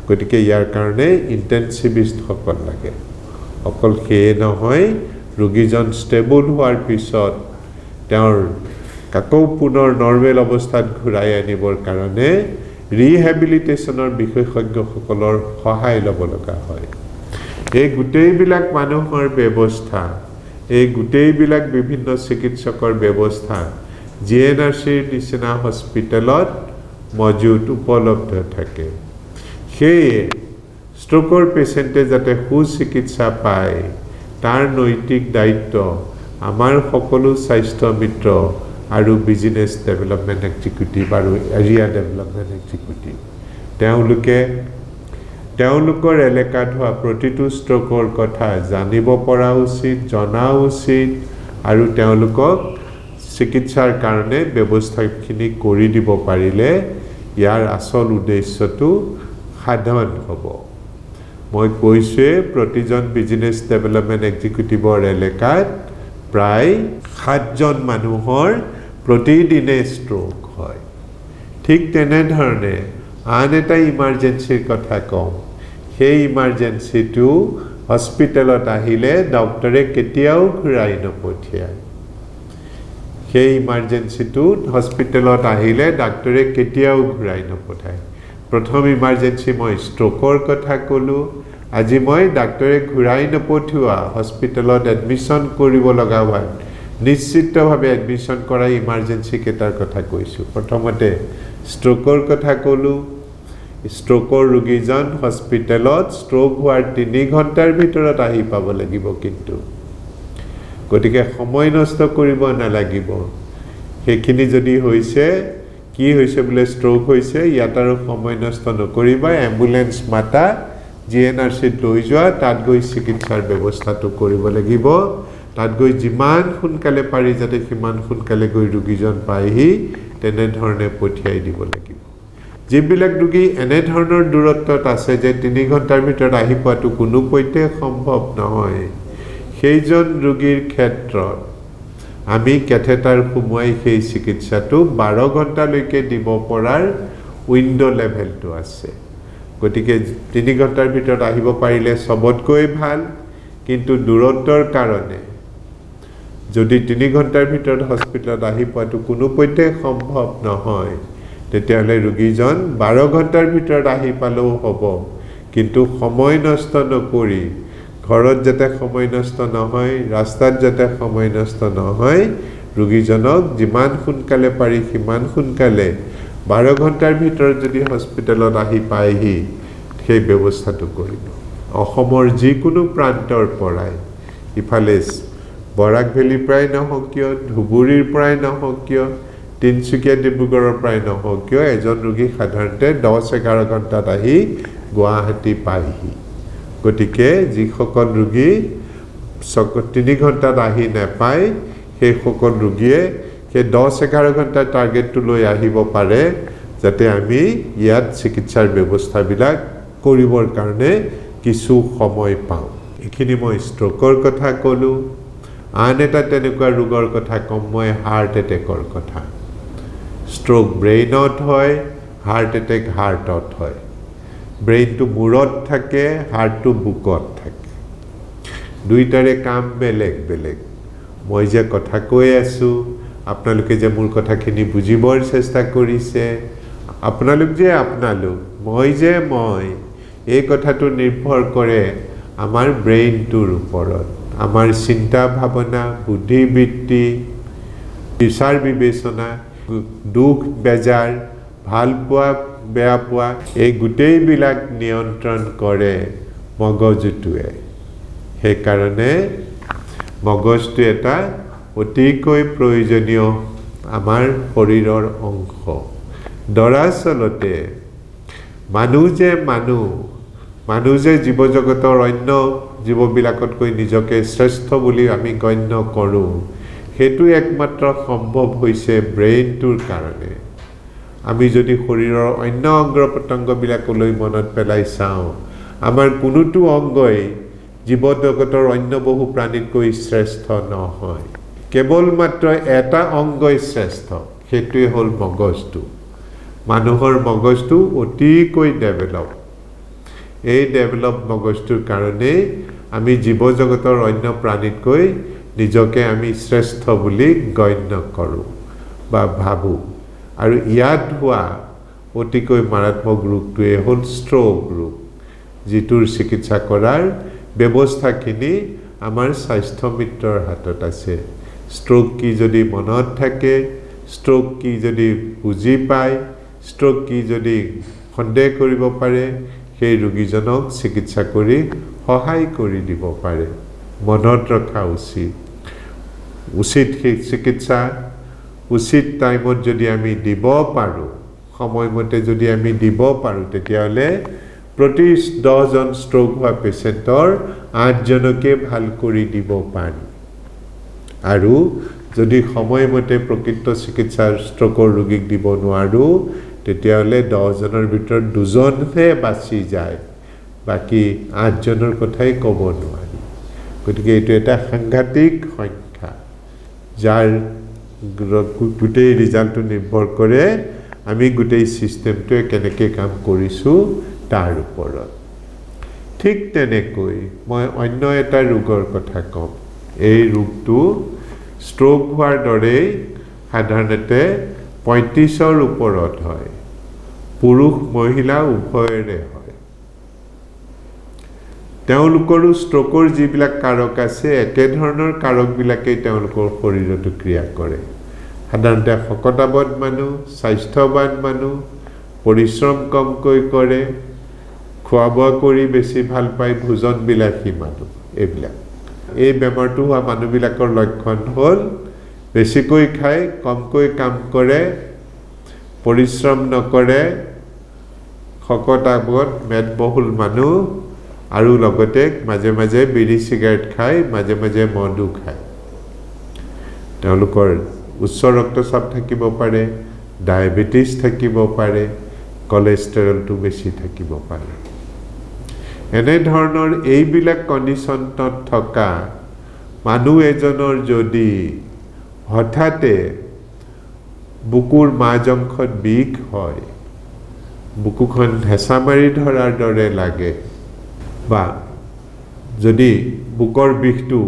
গতিকে ইয়াৰ কাৰণে ইণ্টেনচিভিষ্ট সকল লাগে অকল সেয়ে নহয় ৰোগীজন ষ্টেবল হোৱাৰ পিছত তেওঁৰ কাকৌ পুনৰ নৰ্মেল অৱস্থাত ঘূৰাই আনিবৰ কাৰণে ৰিহেবিলিটেশ্যনৰ বিশেষজ্ঞসকলৰ সহায় ল'ব লগা হয় এই গোটেইবিলাক মানুহৰ ব্যৱস্থা এই গোটেইবিলাক বিভিন্ন চিকিৎসকৰ ব্যৱস্থা জিএনআৰচিৰ নিচিনা হস্পিটেলত মজুত উপলব্ধ থাকে সেয়ে ষ্ট্ৰোকৰ পেচেণ্টে যাতে সুচিকিৎসা পায় তাৰ নৈতিক দায়িত্ব আমাৰ সকলো স্বাস্থ্য মিত্ৰ আৰু বিজনেছ ডেভেলপমেণ্ট এক্সিকিউটিভ আৰু এৰিয়া ডেভেলপমেণ্ট এক্সিকিউটিভ তেওঁলোকৰ এলেকাত হোৱা প্ৰতিটো ষ্ট্ৰোকৰ কথা জানিব পৰা উচিত জনা উচিত আৰু তেওঁলোকক চিকিৎসাৰ কাৰণে ব্যৱস্থাখিনি কৰি দিব পাৰিলে ইয়াৰ আচল উদ্দেশ্যটো সাধন হ'ব মই কৈছোৱে প্ৰতিজন বিজনেছ ডেভেলপমেণ্ট এক্সিকিউটিভৰ এলেকাত প্ৰায় 7জন মানুহৰ প্ৰতিদিনে ষ্ট্ৰোক হয় ঠিক তেনেধৰণে আন এটা ইমাৰ্জেঞ্চিৰ কথা কওঁ সেই ইমাৰ্জেঞ্চিটো হস্পিটেলত আহিলে ডক্টৰে কেতিয়াও ঘূৰাই নপঠিয়ায় সেই ইমাৰ্জেঞ্চিটোত হস্পিটেলত আহিলে ডাক্তৰে কেতিয়াও ঘূৰাই নপঠায় প্ৰথম ইমাৰ্জেঞ্চি মই ষ্ট্ৰোকৰ কথা ক'লোঁ আজি মই ডাক্তৰে ঘূৰাই নপঠিওৱা হস্পিটেলত এডমিশ্যন কৰিব লগা হোৱা নিশ্চিতভাৱে এডমিশ্যন কৰা ইমাৰ্জেঞ্চি কেইটাৰ কথা কৈছোঁ প্ৰথমতে ষ্ট্ৰোকৰ কথা ক'লোঁ ষ্ট্ৰোকৰ ৰোগীজন হস্পিটেলত ষ্ট্ৰোক হোৱাৰ 3 ঘণ্টাৰ ভিতৰত আহি পাব লাগিব কিন্তু গতিকে সময় নষ্ট কৰিব নালাগিব সেইখিনি যদি হৈছে কি হৈছে বোলে ষ্ট্ৰোক হৈছে ইয়াত আৰু সময় নষ্ট নকৰিবা এম্বুলেন্স মাতা জিএনআৰচিত লৈ যোৱা তাত গৈ চিকিৎসাৰ ব্যৱস্থাটো কৰিব লাগিব তাত গৈ যিমান সোনকালে পাৰি যাতে সিমান সোনকালে গৈ ৰোগীজন পায়হি তেনেধৰণে পঠিয়াই দিব লাগিব যিবিলাক ৰোগী এনেধৰণৰ দূৰত্বত আছে যে 3 ঘণ্টাৰ ভিতৰত আহি পোৱাটো কোনোপধ্যে সম্ভৱ নহয় সেইজন ৰোগীৰ ক্ষেত্ৰত আমি কেথেটাৰ সোমোৱাই সেই চিকিৎসাটো 12 ঘণ্টালৈকে দিব পৰাৰ উইন্ডো লেভেলটো আছে গতিকে 3 ঘণ্টাৰ ভিতৰত আহিব পাৰিলে সবতকৈ ভাল কিন্তু দূৰত্বৰ কাৰণে যদি 3 ঘণ্টাৰ ভিতৰত হস্পিটেলত আহি পোৱাটো কোনোপধ্যে সম্ভৱ নহয় তেতিয়াহ'লে ৰোগীজন 12 ঘণ্টাৰ ভিতৰত আহি পালেও হ'ব কিন্তু সময় নষ্ট নকৰি ঘৰত যাতে সময় নষ্ট নহয় ৰাস্তাত যাতে সময় নষ্ট নহয় ৰোগীজনক যিমান সোনকালে পাৰি সিমান সোনকালে 12 ঘণ্টাৰ ভিতৰত যদি হস্পিটেলত আহি পায়হি সেই ব্যৱস্থাটো কৰিব অসমৰ যিকোনো প্ৰান্তৰ পৰাই ইফালে বৰাক ভেলীৰ পৰাই নহওক কিয় ধুবুৰীৰ পৰাই নহওক কিয় তিনচুকীয়া ডিব্ৰুগড়ৰ পৰাই নহওক কিয় এজন ৰোগী সাধাৰণতে 10-11 ঘণ্টাত আহি গুৱাহাটী পায়হি গতিকে যিসকল ৰোগী 3 ঘণ্টাত আহি নাপায় সেই সকল ৰোগীয়ে সেই 10-11 ঘণ্টাৰ টাৰ্গেটটো লৈ আহিব পাৰে যাতে আমি ইয়াত চিকিৎসাৰ ব্যৱস্থাবিলাক কৰিবৰ কাৰণে কিছু সময় পাওঁ এইখিনি মই ষ্ট্ৰোকৰ কথা ক'লোঁ আন এটা তেনেকুৱা ৰোগৰ কথা কম মই হাৰ্ট এটেকৰ কথা ষ্ট্ৰোক ব্ৰেইনত হয় হাৰ্ট এটেক হাৰ্টত হয় ব্ৰেইনটো মূৰত থাকে, হাৰ্টটো বুকত থাকে। দুইটাৰে কাম বেলেগ বেলেগ। মই যে কথা কৈ আছোঁ, আপোনালোকে যে মোৰ কথাখিনি বুজিবৰ চেষ্টা কৰিছে, আপোনালোক যে আপোনালোক, মই যে মই, এই কথাটো নিৰ্ভৰ কৰে আমাৰ ব্ৰেইনটোৰ ওপৰত। আমাৰ চিন্তা ভাৱনা, বুদ্ধিবৃত্তি, বিচাৰ বিবেচনা, দুখ বেজাৰ, ভাল পোৱা বেয়া পোৱা, এই গোটেইবিলাক নিয়ন্ত্ৰণ কৰে মগজুটোৱে। সেইকাৰণে মগজটো এটা অতিকৈ প্ৰয়োজনীয় আমাৰ শৰীৰৰ অংশ। দৰাচলতে মানুহ যে জীৱ জগতৰ অন্য জীৱবিলাকতকৈ নিজকে শ্ৰেষ্ঠ বুলি আমি গণ্য কৰোঁ, সেইটো একমাত্ৰ সম্ভৱ হৈছে ব্ৰেইনটোৰ কাৰণে। আমি যদি শৰীৰৰ অন্য অংগ প্ৰত্যংগবিলাকলৈ মনত পেলাই চাওঁ, আমাৰ কোনোটো অংগই জীৱ জগতৰ অন্য বহু প্ৰাণীতকৈ শ্ৰেষ্ঠ নহয়। কেৱল মাত্ৰ এটা অংগই শ্ৰেষ্ঠ, সেইটোৱে হ'ল মগজটো। মানুহৰ মগজটো অতিকৈ ডেভেলপ। এই ডেভেলপ মগজটোৰ কাৰণেই আমি জীৱ জগতৰ অন্য প্ৰাণীতকৈ নিজকে আমি শ্ৰেষ্ঠ বুলি গণ্য কৰোঁ বা ভাবোঁ। আৰু ইয়াত হোৱা অতিকৈ মাৰাত্মক ৰোগটোৱে হ'ল ষ্ট্ৰোক ৰোগ, যিটোৰ চিকিৎসা কৰাৰ ব্যৱস্থাখিনি আমাৰ স্বাস্থ্য মিত্ৰৰ হাতত আছে। ষ্ট্ৰোক কি যদি মনত থাকে, ষ্ট্ৰোক কি যদি বুজি পায়, ষ্ট্ৰোক কি যদি সন্দেহ কৰিব পাৰে, সেই ৰোগীজনক চিকিৎসা কৰি সহায় কৰি দিব পাৰে। মনত ৰখা উচিত সেই চিকিৎসা উচিত টাইমত যদি আমি দিব পাৰোঁ, সময়মতে যদি আমি দিব পাৰোঁ, তেতিয়াহ'লে প্ৰতি 10জন ষ্ট্ৰোক হোৱা পেচেণ্টৰ 8জনকে ভাল কৰি দিব পাৰি। আৰু যদি সময়মতে প্ৰকৃত চিকিৎসা ষ্ট্ৰোকৰ ৰোগীক দিব নোৱাৰোঁ, তেতিয়াহ'লে 10জনৰ ভিতৰত 2জনহে বাচি যায়, বাকী 8জনৰ কথাই ক'ব নোৱাৰি। গতিকে এইটো এটা সাংঘাতিক সংখ্যা, যাৰ গোটেই ৰিজাল্টটো নিৰ্ভৰ কৰে আমি গোটেই ছিষ্টেমটোৱে কেনেকৈ কাম কৰিছোঁ তাৰ ওপৰত। ঠিক তেনেকৈ মই অন্য এটা ৰোগৰ কথা ক'ম। এই ৰোগটো ষ্ট্ৰোক হোৱাৰ দৰেই সাধাৰণতে 35ৰ ওপৰত হয়, পুৰুষ মহিলা উভয়ৰে হয়। তেওঁলোকৰো ষ্ট্ৰোকৰ যিবিলাক কাৰক আছে, একেধৰণৰ কাৰকবিলাকেই তেওঁলোকৰ শৰীৰতো ক্ৰিয়া কৰে। সাধাৰণতে শকতাৱদ মানুহ, স্বাস্থ্যৱান মানুহ, পৰিশ্ৰম কমকৈ কৰে, খোৱা বোৱা কৰি বেছি ভাল পায়, ভোজনবিলাসী মানুহ, এইবিলাক। এই বেমাৰটো হোৱা মানুহবিলাকৰ লক্ষণ হ'ল বেছিকৈ খায়, কমকৈ কাম কৰে, পৰিশ্ৰম নকৰে, শকতাৱদ মেদবহুল মানুহ, আৰু লগতে মাজে মাজে বিড়ি চিগাৰেট খায়, মাজে মাজে মদো খায়। তেওঁলোকৰ উচ্চ ৰক্তচাপ থাকিব পাৰে, ডায়েবেটিছ থাকিব পাৰে, কলেষ্ট্ৰলটো বেছি থাকিব পাৰে। এনেধৰণৰ এইবিলাক কণ্ডিশ্যনত থকা মানুহ এজনৰ যদি হঠাতে বুকুৰ মাজ অংশত বিষ হয়, বুকুখন হেঁচা মাৰি ধৰাৰ দৰে লাগে, বা যদি বুকৰ বিষটো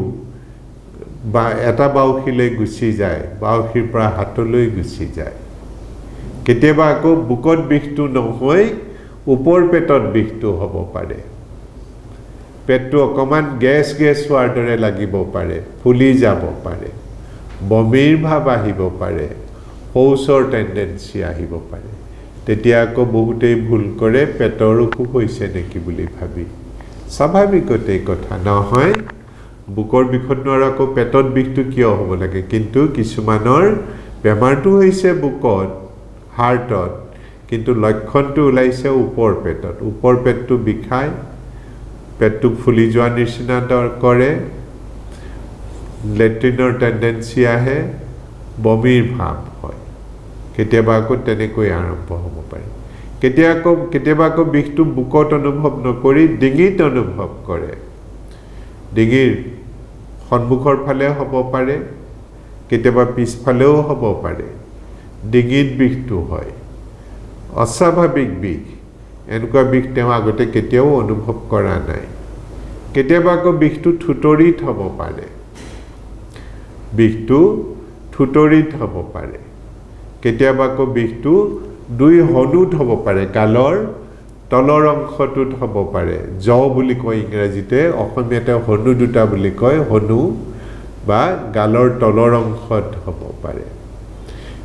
বা এটা বাউসীলৈ গুচি যায়, বাউসীৰ পৰা হাতলৈ গুচি যায়, কেতিয়াবা আকৌ বুকত বিষটো নহয় ওপৰ পেটত বিষটো হ'ব পাৰে, পেটটো অকণমান গেছ হোৱাৰ দৰে লাগিব পাৰে, ফুলি যাব পাৰে, বমিৰ ভাৱ আহিব পাৰে, শৌচৰ টেণ্ডেঞ্চি আহিব পাৰে। তেতিয়া আকৌ বহুতেই ভুল কৰে পেটৰ অসুখ হৈছে নেকি বুলি ভাবি। স্বাভাৱিকতে কথা নহয়, বুকৰ বিষত আৰু আকৌ পেটত বিষটো কিয় হ'ব লাগে। কিন্তু কিছুমানৰ বেমাৰটো হৈছে বুকত, হাৰ্টত, কিন্তু লক্ষণটো ওলাইছে ওপৰ পেটত। ওপৰ পেটটো বিষায়, পেটটো ফুলি যোৱা নিচিনা কৰে, লেট্ৰিনৰ টেণ্ডেঞ্চি আহে, বমিৰ ভাৱ হয়, কেতিয়াবা আকৌ তেনেকৈ আৰম্ভ হ'ব পাৰে। কেতিয়াবা আকৌ বিষটো বুকত অনুভৱ নকৰি ডিঙিত অনুভৱ কৰে, ডিঙিৰ সন্মুখৰ ফালে হ'ব পাৰে, কেতিয়াবা পিছফালেও হ'ব পাৰে, ডিঙিত বিষটো হয়, অস্বাভাৱিক বিষ। এনেকুৱা বিষ তেওঁ আগতে কেতিয়াও অনুভৱ কৰা নাই কেতিয়াবা আকৌ বিষটো থুতৰিত হ'ব পাৰে বিষটো থুতৰিত হ'ব পাৰে কেতিয়াবা আকৌ বিষটো দুই হনুত হ'ব পাৰে গালৰ তলৰ অংশটোত হ'ব পাৰে জ বুলি কয় ইংৰাজীতে অসমীয়াতে হনু দুটা বুলি কয় হনু বা গালৰ তলৰ অংশত হ'ব পাৰে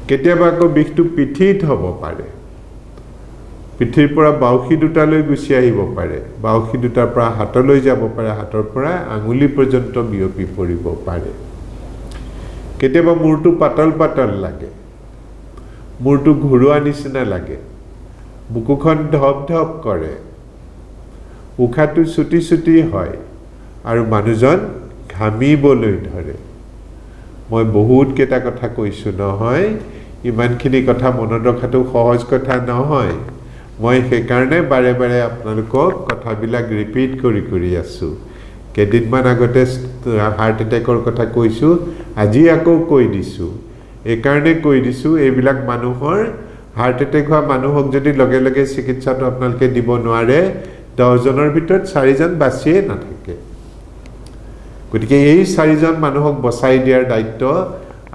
কেতিয়াবা আকৌ বিষটো পিঠিত হ'ব পাৰে পিঠিৰ পৰা বাউসী দুটালৈ গুচি আহিব পাৰে বাউসী দুটাৰ পৰা হাতলৈ যাব পাৰে হাতৰ পৰা আঙুলি পৰ্যন্ত বিয়পি পৰিব পাৰে কেতিয়াবা মূৰটো পাতল পাতল লাগে মূৰটো ঘূৰোৱা নিচিনা লাগে বুকুখন ধপ ধপ কৰে উশাহটো ছুটি ছুটি হয় আৰু মানুহজন ঘামিবলৈ ধৰে মই বহুত কেইটা কথা কৈছো নহয় ইমানখিনি কথা মনত ৰখাটো সহজ কথা নহয় মই সেইকাৰণে বাৰে বাৰে আপোনালোকক কথাবিলাক ৰিপিট কৰি আছো কেইদিনমান আগতে হাৰ্ট এটেকৰ কথা কৈছো আজি আকৌ কৈ দিছো এইকাৰণে কৈ দিছো এইবিলাক মানুহৰ হাৰ্ট এটেক হোৱা মানুহক যদি লগে লগে চিকিৎসাটো আপোনালোকে দিব নোৱাৰে 10 জনৰ ভিতৰত 4 জন বাচিয়ে নাথাকে গতিকে এই 4 জন মানুহক বচাই দিয়াৰ দায়িত্ব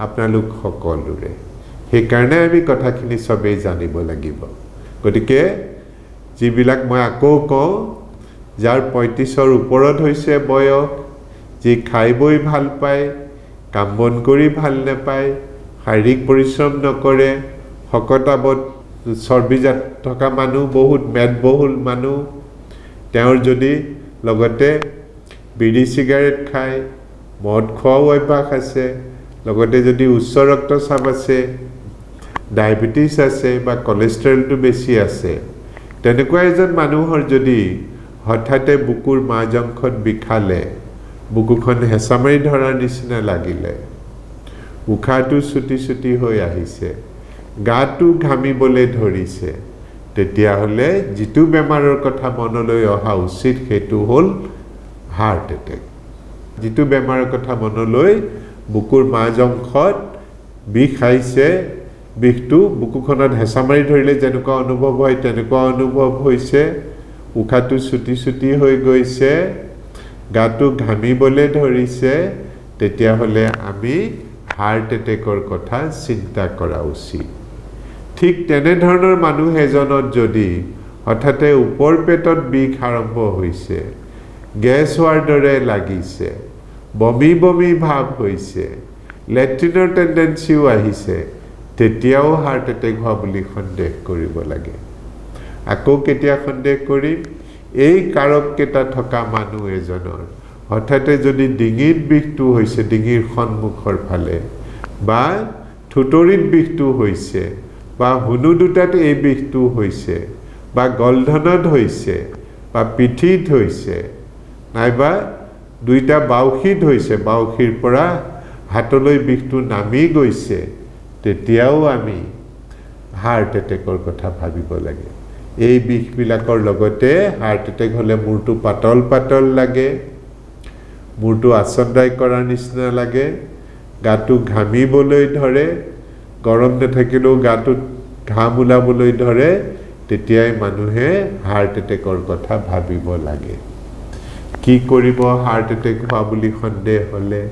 আপোনালোক সকলোৰে সেইকাৰণে আমি কথাখিনি সবেই জানিব লাগিব গতিকে যিবিলাক মই আকৌ কওঁ যাৰ 35ৰ ওপৰত হৈছে বয়স যি খাই বৈ ভাল পায় কাম বন কৰি ভাল নাপায় শাৰীৰিক পৰিশ্ৰম নকৰে শকতাবত চৰ্বিজাত থকা মানুহ বহুত মেদবহুল মানুহ তেওঁৰ যদি লগতে বিড়ি সিগাৰেট খায় মদ খোৱাও অভ্যাস আছে লগতে যদি উচ্চ ৰক্তচাপ আছে ডায়াবেটিস আছে বা কোলেষ্ট্ৰলটো বেছি আছে তেনেকুৱা এজন মানুহৰ যদি হঠাতে বুকুৰ মাজঅংশত বিখালে বুকুখন হেঁচামাৰি ধৰাৰ নিচিনা লাগিলে উশাহটো ছুটি ছুটি হৈ আহিছে গাটো ঘামিবলৈ ধৰিছে তেতিয়াহ'লে যিটো বেমাৰৰ কথা মনলৈ অহা উচিত সেইটো হ'ল হাৰ্ট এটেক যিটো বেমাৰৰ কথা মনলৈ বুকুৰ মাজঅংশত বিষ আহিছে বিষটো বুকুখনত হেঁচামাৰি ধৰিলে যেনেকুৱা অনুভৱ হয় তেনেকুৱা অনুভৱ হৈছে উশাহটো ছুটি ছুটি হৈ গৈছে গাটো ঘামিবলৈ ধৰিছে তেতিয়াহ'লে আমি হাৰ্ট এটেকৰ কথা চিন্তা কৰা উচিত ঠিক তেনে ধৰণৰ মানুহ এজনত যদি হঠাতে ওপৰ পেটত বিষ আৰম্ভ হৈছে গেছ হোৱাৰ দৰে লাগিছে বমি বমি ভাৱ হৈছে লেট্ৰিনৰ টেন্ডেন্সিও আহিছে তেতিয়াও হাৰ্ট এটেক হোৱা বুলি সন্দেহ কৰিব লাগে আকৌ কেতিয়া সন্দেহ কৰিম এই কাৰক কেইটা থকা মানুহ এজনৰ হঠাতে যদি ডিঙিত বিষটো হৈছে ডিঙিৰ সন্মুখৰ ফালে বা থুতৰিত বিষটো হৈছে বা হুনু দুটাত এই বিষটো হৈছে বা গলধনত হৈছে বা পিঠিত হৈছে নাইবা দুইটা বাউসীত হৈছে বাউসীৰ পৰা হাতলৈ বিষটো নামি গৈছে তেতিয়াও আমি হাৰ্ট এটেকৰ কথা ভাবিব লাগে এই বিষবিলাকৰ লগতে হাৰ্ট এটেক হ'লে মূৰটো পাতল পাতল লাগে মূৰটো আচন্দাই কৰাৰ নিচিনা লাগে গাটো ঘামিবলৈ ধৰে গৰম নাথাকিলেও গাটোত ঘাম ওলাবলৈ ধৰে তেতিয়াই মানুহে হাৰ্ট এটেকৰ কথা ভাবিব লাগে কি কৰিব হাৰ্ট এটেক হোৱা বুলি সন্দেহ হ'লে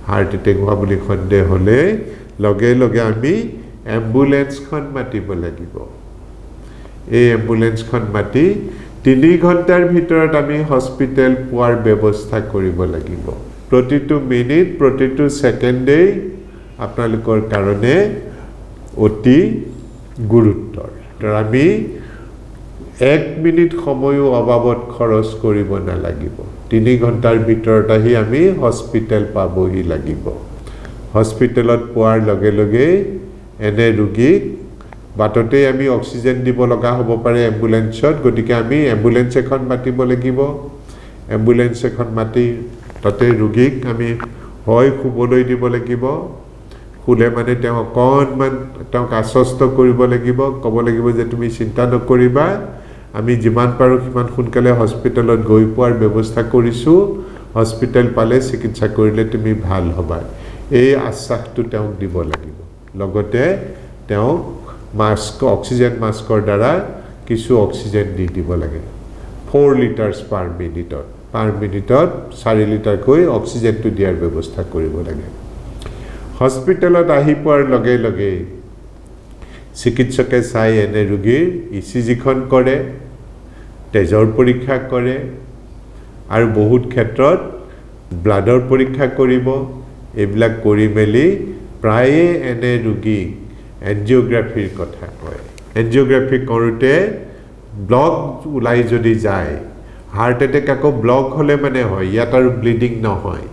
হাৰ্ট এটেক হোৱা বুলি সন্দেহ হ'লে লগে লগে আমি এম্বুলেন্সখন মাতিব লাগিব এই এম্বুলেন্সখন মাতি 3 ঘণ্টাৰ ভিতৰত আমি হস্পিটেল পোৱাৰ ব্যৱস্থা কৰিব লাগিব প্ৰতিটো মিনিট প্ৰতিটো সেকেন্ডেই আপোনালোকৰ কাৰণে অতি গুৰুত্বৰ আমি 1 মিনিট সময়ো অবাবত খৰচ কৰিব নালাগিব 3 ঘণ্টাৰ ভিতৰত আহি আমি হস্পিটেল পাবহি লাগিব হস্পিটেলত পোৱাৰ লগে লগে এনে ৰোগীক বাটতে আমি অক্সিজেন দিব লগা হ'ব পাৰে এম্বুলেন্সত গতিকে আমি এম্বুলেন্স এখন মাতিব লাগিব এম্বুলেন্স এখন মাতি তাতে ৰোগীক আমি হয় শুবলৈ দিব লাগিব শুলে মানে তেওঁ অকণমান তেওঁক আশ্বস্ত কৰিব লাগিব ক'ব লাগিব যে তুমি চিন্তা নকৰিবা আমি যিমান পাৰোঁ সিমান সোনকালে হস্পিটেলত গৈ পোৱাৰ ব্যৱস্থা কৰিছোঁ হস্পিটেল পালে চিকিৎসা কৰিলে তুমি ভাল হ'বা এই আশ্বাসটো তেওঁক দিব লাগিব লগতে তেওঁক মাস্ক অক্সিজেন মাস্কৰ দ্বাৰা কিছু অক্সিজেন দি দিব লাগে 4 লিটাৰ্ছ পাৰ মিনিটত 4 লিটাৰকৈ অক্সিজেনটো দিয়াৰ ব্যৱস্থা কৰিব লাগে হস্পিটেলত আহি পোৱাৰ লগে লগে চিকিৎসকে চাই এনে ৰোগীৰ ইচিজিখন কৰে তেজৰ পৰীক্ষা কৰে আৰু বহুত ক্ষেত্ৰত ব্লাডৰ পৰীক্ষা কৰিব এইবিলাক কৰি মেলি প্ৰায়ে এনে ৰোগী এনজিওগ্ৰাফিৰ কথা কয় এনজিওগ্ৰাফি কৰোঁতে ব্লক ওলাই যদি যায় হাৰ্ট এটেক আকৌ ব্লক হলে মানে হয় ইয়াত আৰু ব্লিডিং নহয়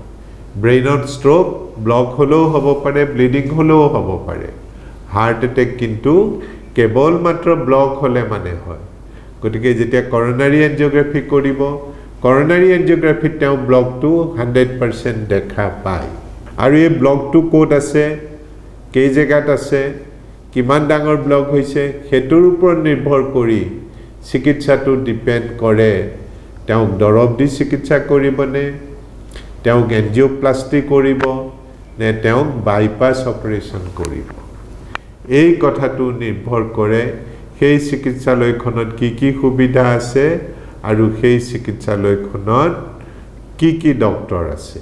ব্ৰেইনত ষ্ট্ৰোক ব্লক হলেও হ'ব পাৰে ব্লিডিং হলেও হ'ব পাৰে হাৰ্ট এটেক কিন্তু কেৱল মাত্ৰ ব্লক হলে মানে হয় গতিকে যেতিয়া কৰোনাৰি এনজিওগ্ৰাফি কৰিব কৰোনাৰি এনজিওগ্ৰাফিত তেওঁ ব্লকটো 100% দেখা পায় আৰু এই ব্লকটো ক'ত আছে কেই জেগাত আছে কিমান ডাঙৰ ব্লক হৈছে হেতুৰ ওপৰত নিৰ্ভৰ কৰি চিকিৎসাটো ডিপেন্ড কৰে তেওঁক দৰব দি চিকিৎসা কৰিবনে তেওঁক এনজিওপ্লাষ্টি কৰিব নে তেওঁক বাইপাছ অপাৰেশ্যন কৰিব এই কথাটো নিৰ্ভৰ কৰে সেই চিকিৎসালয়খনত কি সুবিধা আছে আৰু সেই চিকিৎসালয়খনত কি ডক্টৰ আছে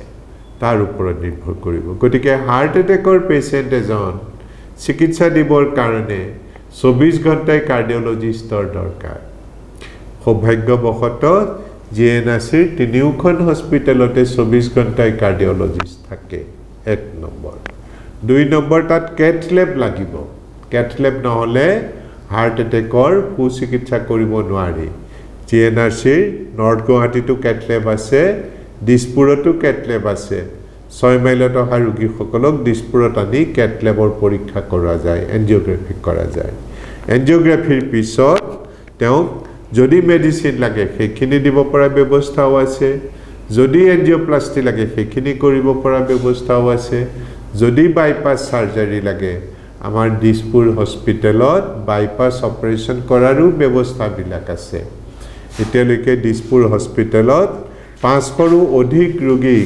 তাৰ ওপৰত নিৰ্ভৰ কৰিব গতিকে হাৰ্ট এটেকৰ পেশেন্ট এজন চিকিৎসা দিবৰ কাৰণে 24 ঘণ্টাই কাৰ্ডিওলজিষ্টৰ দৰকাৰ সৌভাগ্যবশতঃ জিএনআৰচিৰ তিনিওখন হস্পিটেলতে 24 ঘণ্টাই কাৰ্ডিওলজিষ্ট থাকে 1 নম্বৰ 2 নম্বৰ তাত কেথ ল্যাব লাগিব কেথ ল্যাব নহলে হাৰ্ট এটেকৰ চিকিৎসা কৰিব নোৱাৰি জিএনআৰচিৰ নৰ্থ গুৱাহাটীতো কেথ ল্যাব আছে দিছপুৰতো কেথ ল্যাব আছে 6 মাইলত অহা ৰোগীসকলক দিছপুৰত আনি কেথ ল্যাবৰ পৰীক্ষা কৰা যায় এনজিওগ্ৰাফি কৰা যায় এনজিওগ্ৰাফিৰ পিছত তেওঁ যদি মেডিসিন লাগে সেইখিনি দিব পৰা ব্যৱস্থাও আছে যদি এনজিওপ্লাষ্টি লাগে সেইখিনি কৰিব পৰা ব্যৱস্থাও আছে যদি বাইপাছ সাৰ্জাৰি লাগে আমাৰ দিছপুৰ হস্পিটেলত বাইপাছ অপাৰেশ্যন কৰাৰো ব্যৱস্থা বিলাক আছে এতিয়ালৈকে দিছপুৰ হস্পিটেলত 500ৰো অধিক ৰোগী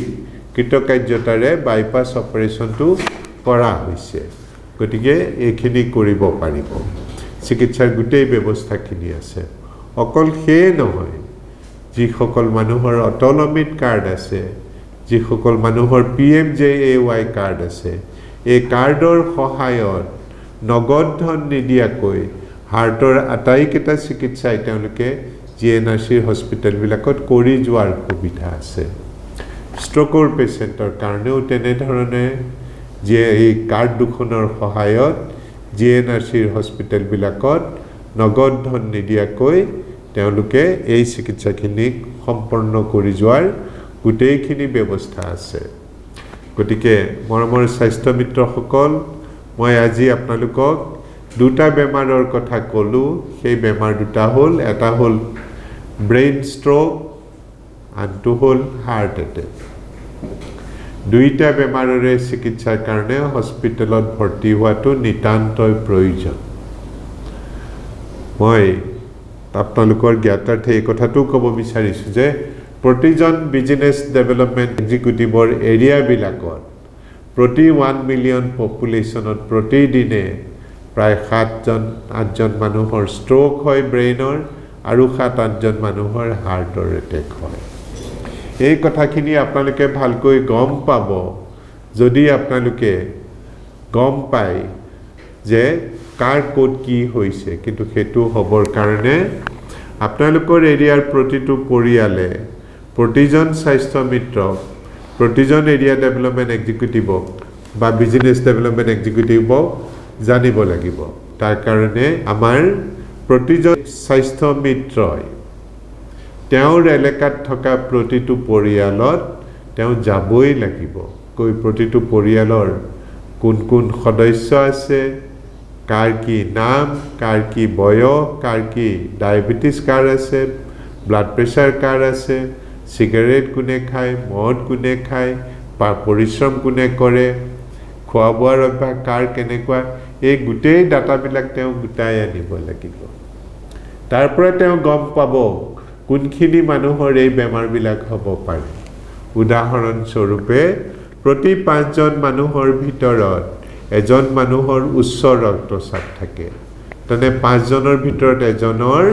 কৃতকাৰ্যতাৰে বাইপাছ অপাৰেশ্যনটো কৰা হৈছে গতিকে এইখিনি কৰিব পাৰিব চিকিৎসাৰ গোটেই ব্যৱস্থাখিনি আছে অকল সেই নহয় যিসকল মানুহৰ অটল অমৃত কাৰ্ড আছে যিসকল মানুহৰ PMJAY কাৰ্ড আছে এই কাৰ্ডৰ সহায়ত নগদ ধন নিদিয়াকৈ হাৰ্টৰ আটাইকেইটা চিকিৎসা তেওঁলোকে জিএনআৰচিৰ হস্পিটেলবিলাকত কৰি যোৱাৰ সুবিধা আছে ষ্ট্ৰোকৰ পেশেন্টৰ কাৰণেও তেনেধৰণে যে এই কাৰ্ড দুখনৰ সহায়ত জিএনআৰচিৰ হস্পিটেলবিলাকত নগদ ধন নিদিয়াকৈ তেওঁলোকে এই চিকিৎসাখিনি সম্পন্ন কৰি যোৱাৰ গোটেইখিনি ব্যৱস্থা আছে গতিকে মৰমৰ স্বাস্থ্য মিত্ৰসকল মই আজি আপোনালোকক দুটা বেমাৰৰ কথা ক'লো সেই বেমাৰ দুটা হ'ল এটা হ'ল ব্ৰেইন ষ্ট্ৰোক আনটো হ'ল হাৰ্ট এটেক দুইটা বেমাৰৰে চিকিৎসাৰ কাৰণে হস্পিটেলত ভৰ্তি হোৱাটো নিতান্তই প্ৰয়োজন মই আপোনালোকৰ জ্ঞাতাৰ্থে এই কথাটো ক'ব বিচাৰিছো যে প্ৰতিজন বিজনেছ ডেভেলপমেণ্ট এক্সিকিউটিভৰ এৰিয়াবিলাকত প্ৰতি 1 মিলিয়ন পপুলেশ্যনত প্ৰতিদিনে প্ৰায় 7-8জন মানুহৰ ষ্ট্ৰোক হয় ব্ৰেইনৰ আৰু 7-8জন মানুহৰ হাৰ্টৰ এটেক হয় এই কথাখিনি আপোনালোকে ভালকৈ গম পাব যদি আপোনালোকে গম পায় যে কাৰ কোড কি হৈছে কিন্তু হেতু হবৰ কাৰণে আপোনালোকৰ এৰিয়াৰ প্ৰতিটো পৰিয়ালে প্ৰতিজন স্বাস্থ্য মিত্ৰক প্ৰতিজন এৰিয়া ডেভেলপমেণ্ট এক্সিকিউটিভক বা বিজনেছ ডেভেলপমেণ্ট এক্সিকিউটিভক জানিব লাগিব তাৰ কাৰণে আমাৰ প্ৰতিজন স্বাস্থ্য মিত্ৰই তেওঁৰ এলেকাত থকা প্ৰতিটো পৰিয়ালত তেওঁ যাবই লাগিব কৈ প্ৰতিটো পৰিয়ালৰ কোন সদস্য আছে কাৰ কি নাম কাৰ কি বয়স কাৰ কি ডায়াবেটিস কাৰ আছে ব্লাড প্ৰেছাৰ কাৰ আছে সিগাৰেট কোনে খায় মদ কোনে খায় পৰিশ্ৰম কোনে কৰে খোৱা বোৱাৰ অভ্যাস কাৰ কেনেকুৱা এই গোটেই ডাটাবিলাক তেওঁ গোটাই আনিব লাগিব তাৰ পৰা তেওঁ গম পাব কোনখিনি মানুহৰ এই বেমাৰবিলাক হ'ব পাৰে উদাহৰণ স্বৰূপে প্ৰতি 5জন মানুহৰ ভিতৰত এজন মানুহৰ উচ্চ ৰক্তচাপ থাকে তেনে 5 জনৰ ভিতৰত এজনৰ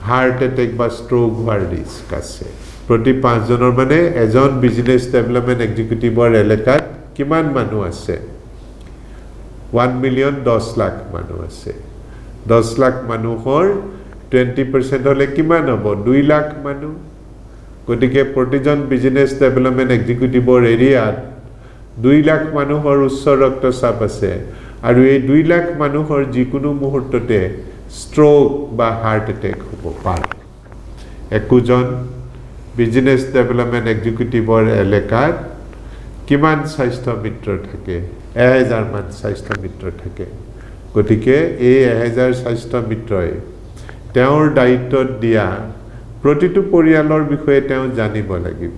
হাৰ্ট এটেক বা ষ্ট্ৰোক হোৱাৰ ৰিস্ক আছে প্ৰতি 5 জনৰ মানে এজন বিজনেছ ডেভেলপমেণ্ট এক্সিকিউটিভৰ এলেকাত কিমান মানুহ আছে 1 মিলিয়ন 10 লাখ মানুহ আছে 10 লাখ মানুহৰ 20% হলে কিমান হ'ব 2 লাখ মানুহ গতিকে প্ৰতিজন বিজনেছ ডেভেলপমেণ্ট এক্সিকিউটিভৰ এৰিয়াত 2 লাখ মানুহৰ উচ্চ ৰক্তচাপ আছে আৰু এই 2 লাখ মানুহৰ যিকোনো মুহূৰ্ততে ষ্ট্ৰোক বা হাৰ্ট এটেক হ'ব পাৰে একোজন বিজনেছ ডেভেলপমেণ্ট এক্সিকিউটিভৰ এলেকাত কিমান স্বাস্থ্য মিত্ৰ থাকে 1000 মান স্বাস্থ্য মিত্ৰ থাকে গতিকে এই 1000 স্বাস্থ্য মিত্ৰই তেওঁৰ দায়িত্বত দিয়া প্ৰতিটো পৰিয়ালৰ বিষয়ে তেওঁ জানিব লাগিব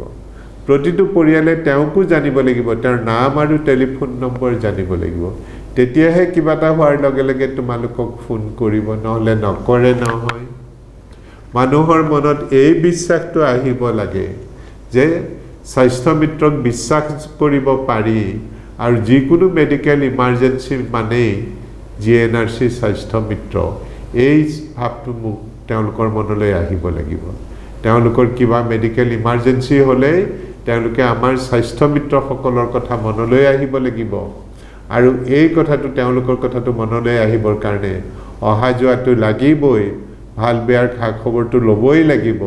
প্ৰতিটো পৰিয়ালে তেওঁকো জানিব লাগিব তেওঁৰ নাম আৰু টেলিফোন নম্বৰ জানিব লাগিব তেতিয়াহে কিবা এটা হোৱাৰ লগে লগে তোমালোকক ফোন কৰিব নহলে নকৰে নহয় মানুহৰ মনত এই বিশ্বাসটো আহিব লাগে যে স্বাস্থ্য মিত্ৰক বিশ্বাস কৰিব পাৰি আৰু যিকোনো মেডিকেল ইমাৰ্জেন্সি মানে জিএনআৰসি স্বাস্থ্য মিত্ৰ এই ভাৱটো মোক তেওঁলোকৰ মনলৈ আহিব লাগিব তেওঁলোকৰ কিবা মেডিকেল ইমাৰ্জেন্সি হলে তেওঁলোকে আমাৰ স্বাস্থ্য মিত্ৰসকলৰ কথা মনলৈ আহিব লাগিব আৰু এই কথাটো তেওঁলোকৰ কথাটো মনলৈ আহিবৰ কাৰণে অহা যোৱাটো লাগিবই ভাল বেয়াৰ খা খবৰটো ল'বই লাগিব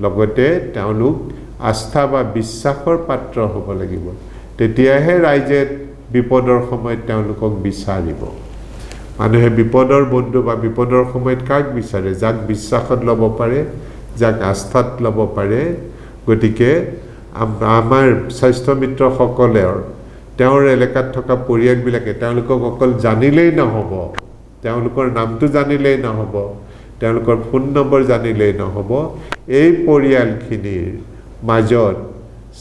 লগতে তেওঁলোক আস্থা বা বিশ্বাসৰ পাত্ৰ হ'ব লাগিব তেতিয়াহে ৰাইজে বিপদৰ সময়ত তেওঁলোকক বিচাৰিব মানুহে বিপদৰ বন্ধু বা বিপদৰ সময়ত কাক বিচাৰে যাক বিশ্বাসত ল'ব পাৰে যাক আস্থাত ল'ব পাৰে গতিকে আমাৰ স্বাস্থ্য মিত্ৰসকলৰ তেওঁৰ এলেকাত থকা পৰিয়ালবিলাকে তেওঁলোকক অকল জানিলেই নহ'ব তেওঁলোকৰ নামটো জানিলেই নহ'ব তেওঁলোকৰ ফোন নম্বৰ জানিলেই নহ'ব এই পৰিয়ালখিনিৰ মাজত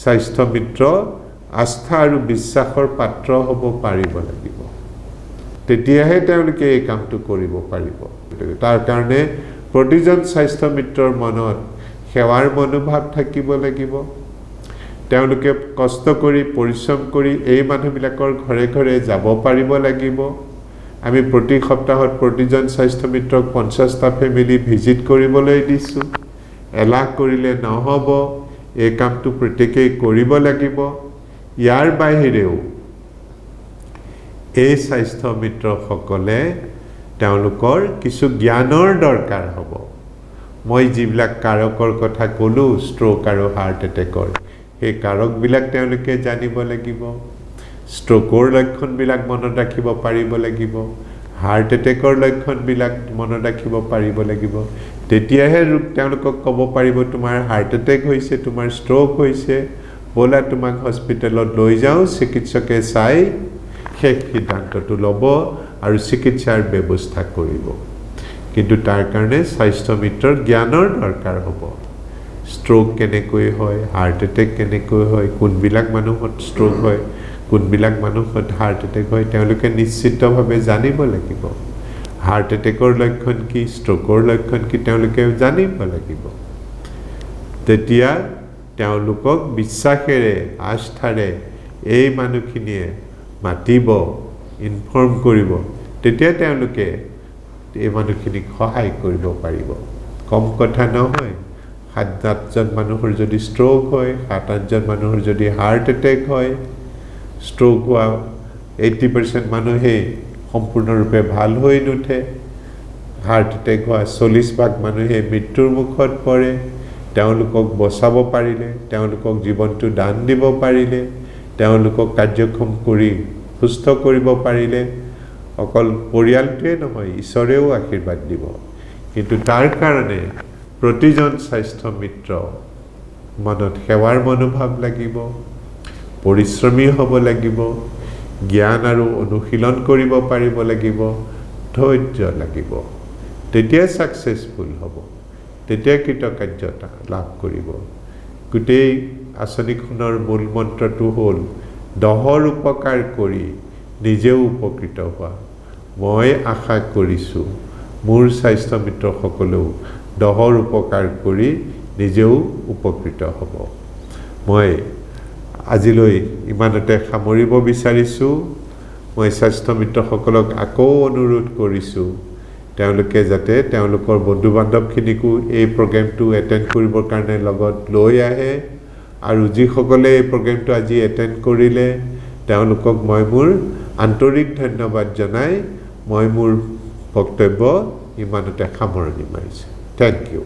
স্বাস্থ্য মিত্ৰ আস্থা আৰু বিশ্বাসৰ পাত্ৰ হ'ব পাৰিব লাগিব তেতিয়াহে তেওঁলোকে এই কামটো কৰিব পাৰিব তাৰ কাৰণে প্ৰতিজন স্বাস্থ্য মিত্ৰৰ মনত সেৱাৰ মনোভাৱ থাকিব লাগিব তেওঁলোকে কষ্ট কৰি পৰিশ্ৰম কৰি এই মানুহবিলাকৰ ঘৰে ঘৰে যাব পাৰিব লাগিব আমি প্ৰতি সপ্তাহত প্ৰতিজন স্বাস্থ্য মিত্ৰক 50টা ফেমিলি ভিজিট কৰিবলৈ দিছোঁ এলাহ কৰিলে নহ'ব এই কামটো প্ৰত্যেকেই কৰিব লাগিব ইয়াৰ বাহিৰেও এই স্বাস্থ্য মিত্ৰসকলে তেওঁলোকৰ কিছু জ্ঞানৰ দৰকাৰ হ'ব মই যিবিলাক কাৰকৰ কথা ক'লো ষ্ট্ৰোক আৰু হাৰ্ট এটেকৰ এই কাৰকবিলাক তেওঁলোকে জানিব লাগিব ষ্ট্ৰোকৰ লক্ষণবিলাক মনত ৰাখিব পাৰিব লাগিব হাৰ্ট এটেকৰ লক্ষণবিলাক মনত ৰাখিব পাৰিব লাগিব তেতিয়াহে তেওঁলোকক ক'ব পাৰিব তোমাৰ হাৰ্ট এটেক হৈছে তোমাৰ ষ্ট্ৰোক হৈছে বলা তোমাক হস্পিটেলত লৈ যাওঁ চিকিৎসকে চাই শেষ সিদ্ধান্তটো ল'ব আৰু চিকিৎসাৰ ব্যৱস্থা কৰিব কিন্তু তাৰ কাৰণে স্বাস্থ্য মিত্ৰৰ জ্ঞানৰ দৰকাৰ হ'ব ষ্ট্ৰোক কেনেকৈ হয় হাৰ্ট এটেক কেনেকৈ হয় কোনবিলাক মানুহত ষ্ট্ৰোক হয় কোনবিলাক মানুহত হাৰ্ট এটেক হয় তেওঁলোকে নিশ্চিতভাৱে জানিব লাগিব হাৰ্ট এটেকৰ লক্ষণ কি ষ্ট্ৰোকৰ লক্ষণ কি তেওঁলোকে জানিব লাগিব তেতিয়া তেওঁলোকক বিশ্বাসেৰে আস্থাৰে এই মানুহখিনিয়ে মাতিব ইনফৰ্ম কৰিব তেতিয়া তেওঁলোকে এই মানুহখিনিক সহায় কৰিব পাৰিব কম কথা নহয় 7-8জন মানুহৰ যদি ষ্ট্ৰোক হয় 7-8জন মানুহৰ যদি হাৰ্ট এটেক হয় ষ্ট্ৰোক হোৱা 80% মানুহে সম্পূৰ্ণৰূপে ভাল হৈ নুঠে হাৰ্ট এটেক হোৱা 40% মানুহে মৃত্যুৰ মুখত পৰে তেওঁলোকক বচাব পাৰিলে তেওঁলোকক জীৱনটো দান দিব পাৰিলে তেওঁলোকক কাৰ্যক্ষম কৰি সুস্থ কৰিব পাৰিলে অকল পৰিয়ালটোৱে নহয় ঈশ্বৰেও আশীৰ্বাদ দিব কিন্তু তাৰ কাৰণে প্ৰতিজন স্বাস্থ্য মিত্ৰ মনত সেৱাৰ মনোভাৱ লাগিব পৰিশ্ৰমী হ'ব লাগিব জ্ঞান আৰু অনুশীলন কৰিব পাৰিব লাগিব ধৈৰ্য লাগিব তেতিয়া সাকসেসফুল হ'ব তেতিয়া কৃতকাৰ্যতা লাভ কৰিব গোটেই আঁচনিখনৰ মূল মন্ত্ৰটো হ'ল দহৰ উপকাৰ কৰি নিজেও উপকৃত হোৱা মই আশা কৰিছোঁ মোৰ স্বাস্থ্য মিত্ৰসকলেও দহৰ উপকাৰ কৰি নিজেও উপকৃত হ'ব মই আজিলৈ ইমানতে সামৰিব বিচাৰিছোঁ মই স্বাস্থ্য মিত্ৰসকলক আকৌ অনুৰোধ কৰিছোঁ তেওঁলোকে যাতে তেওঁলোকৰ বন্ধু বান্ধৱখিনিকো এই প্ৰগ্ৰেমটো এটেণ্ড কৰিবৰ কাৰণে লগত লৈ আহে আৰু যিসকলে এই প্ৰগ্ৰেমটো আজি এটেণ্ড কৰিলে তেওঁলোকক মই মোৰ আন্তৰিক ধন্যবাদ জনাই মই মোৰ বক্তব্য ইমানতে সামৰণি মাৰিছোঁ। Thank U.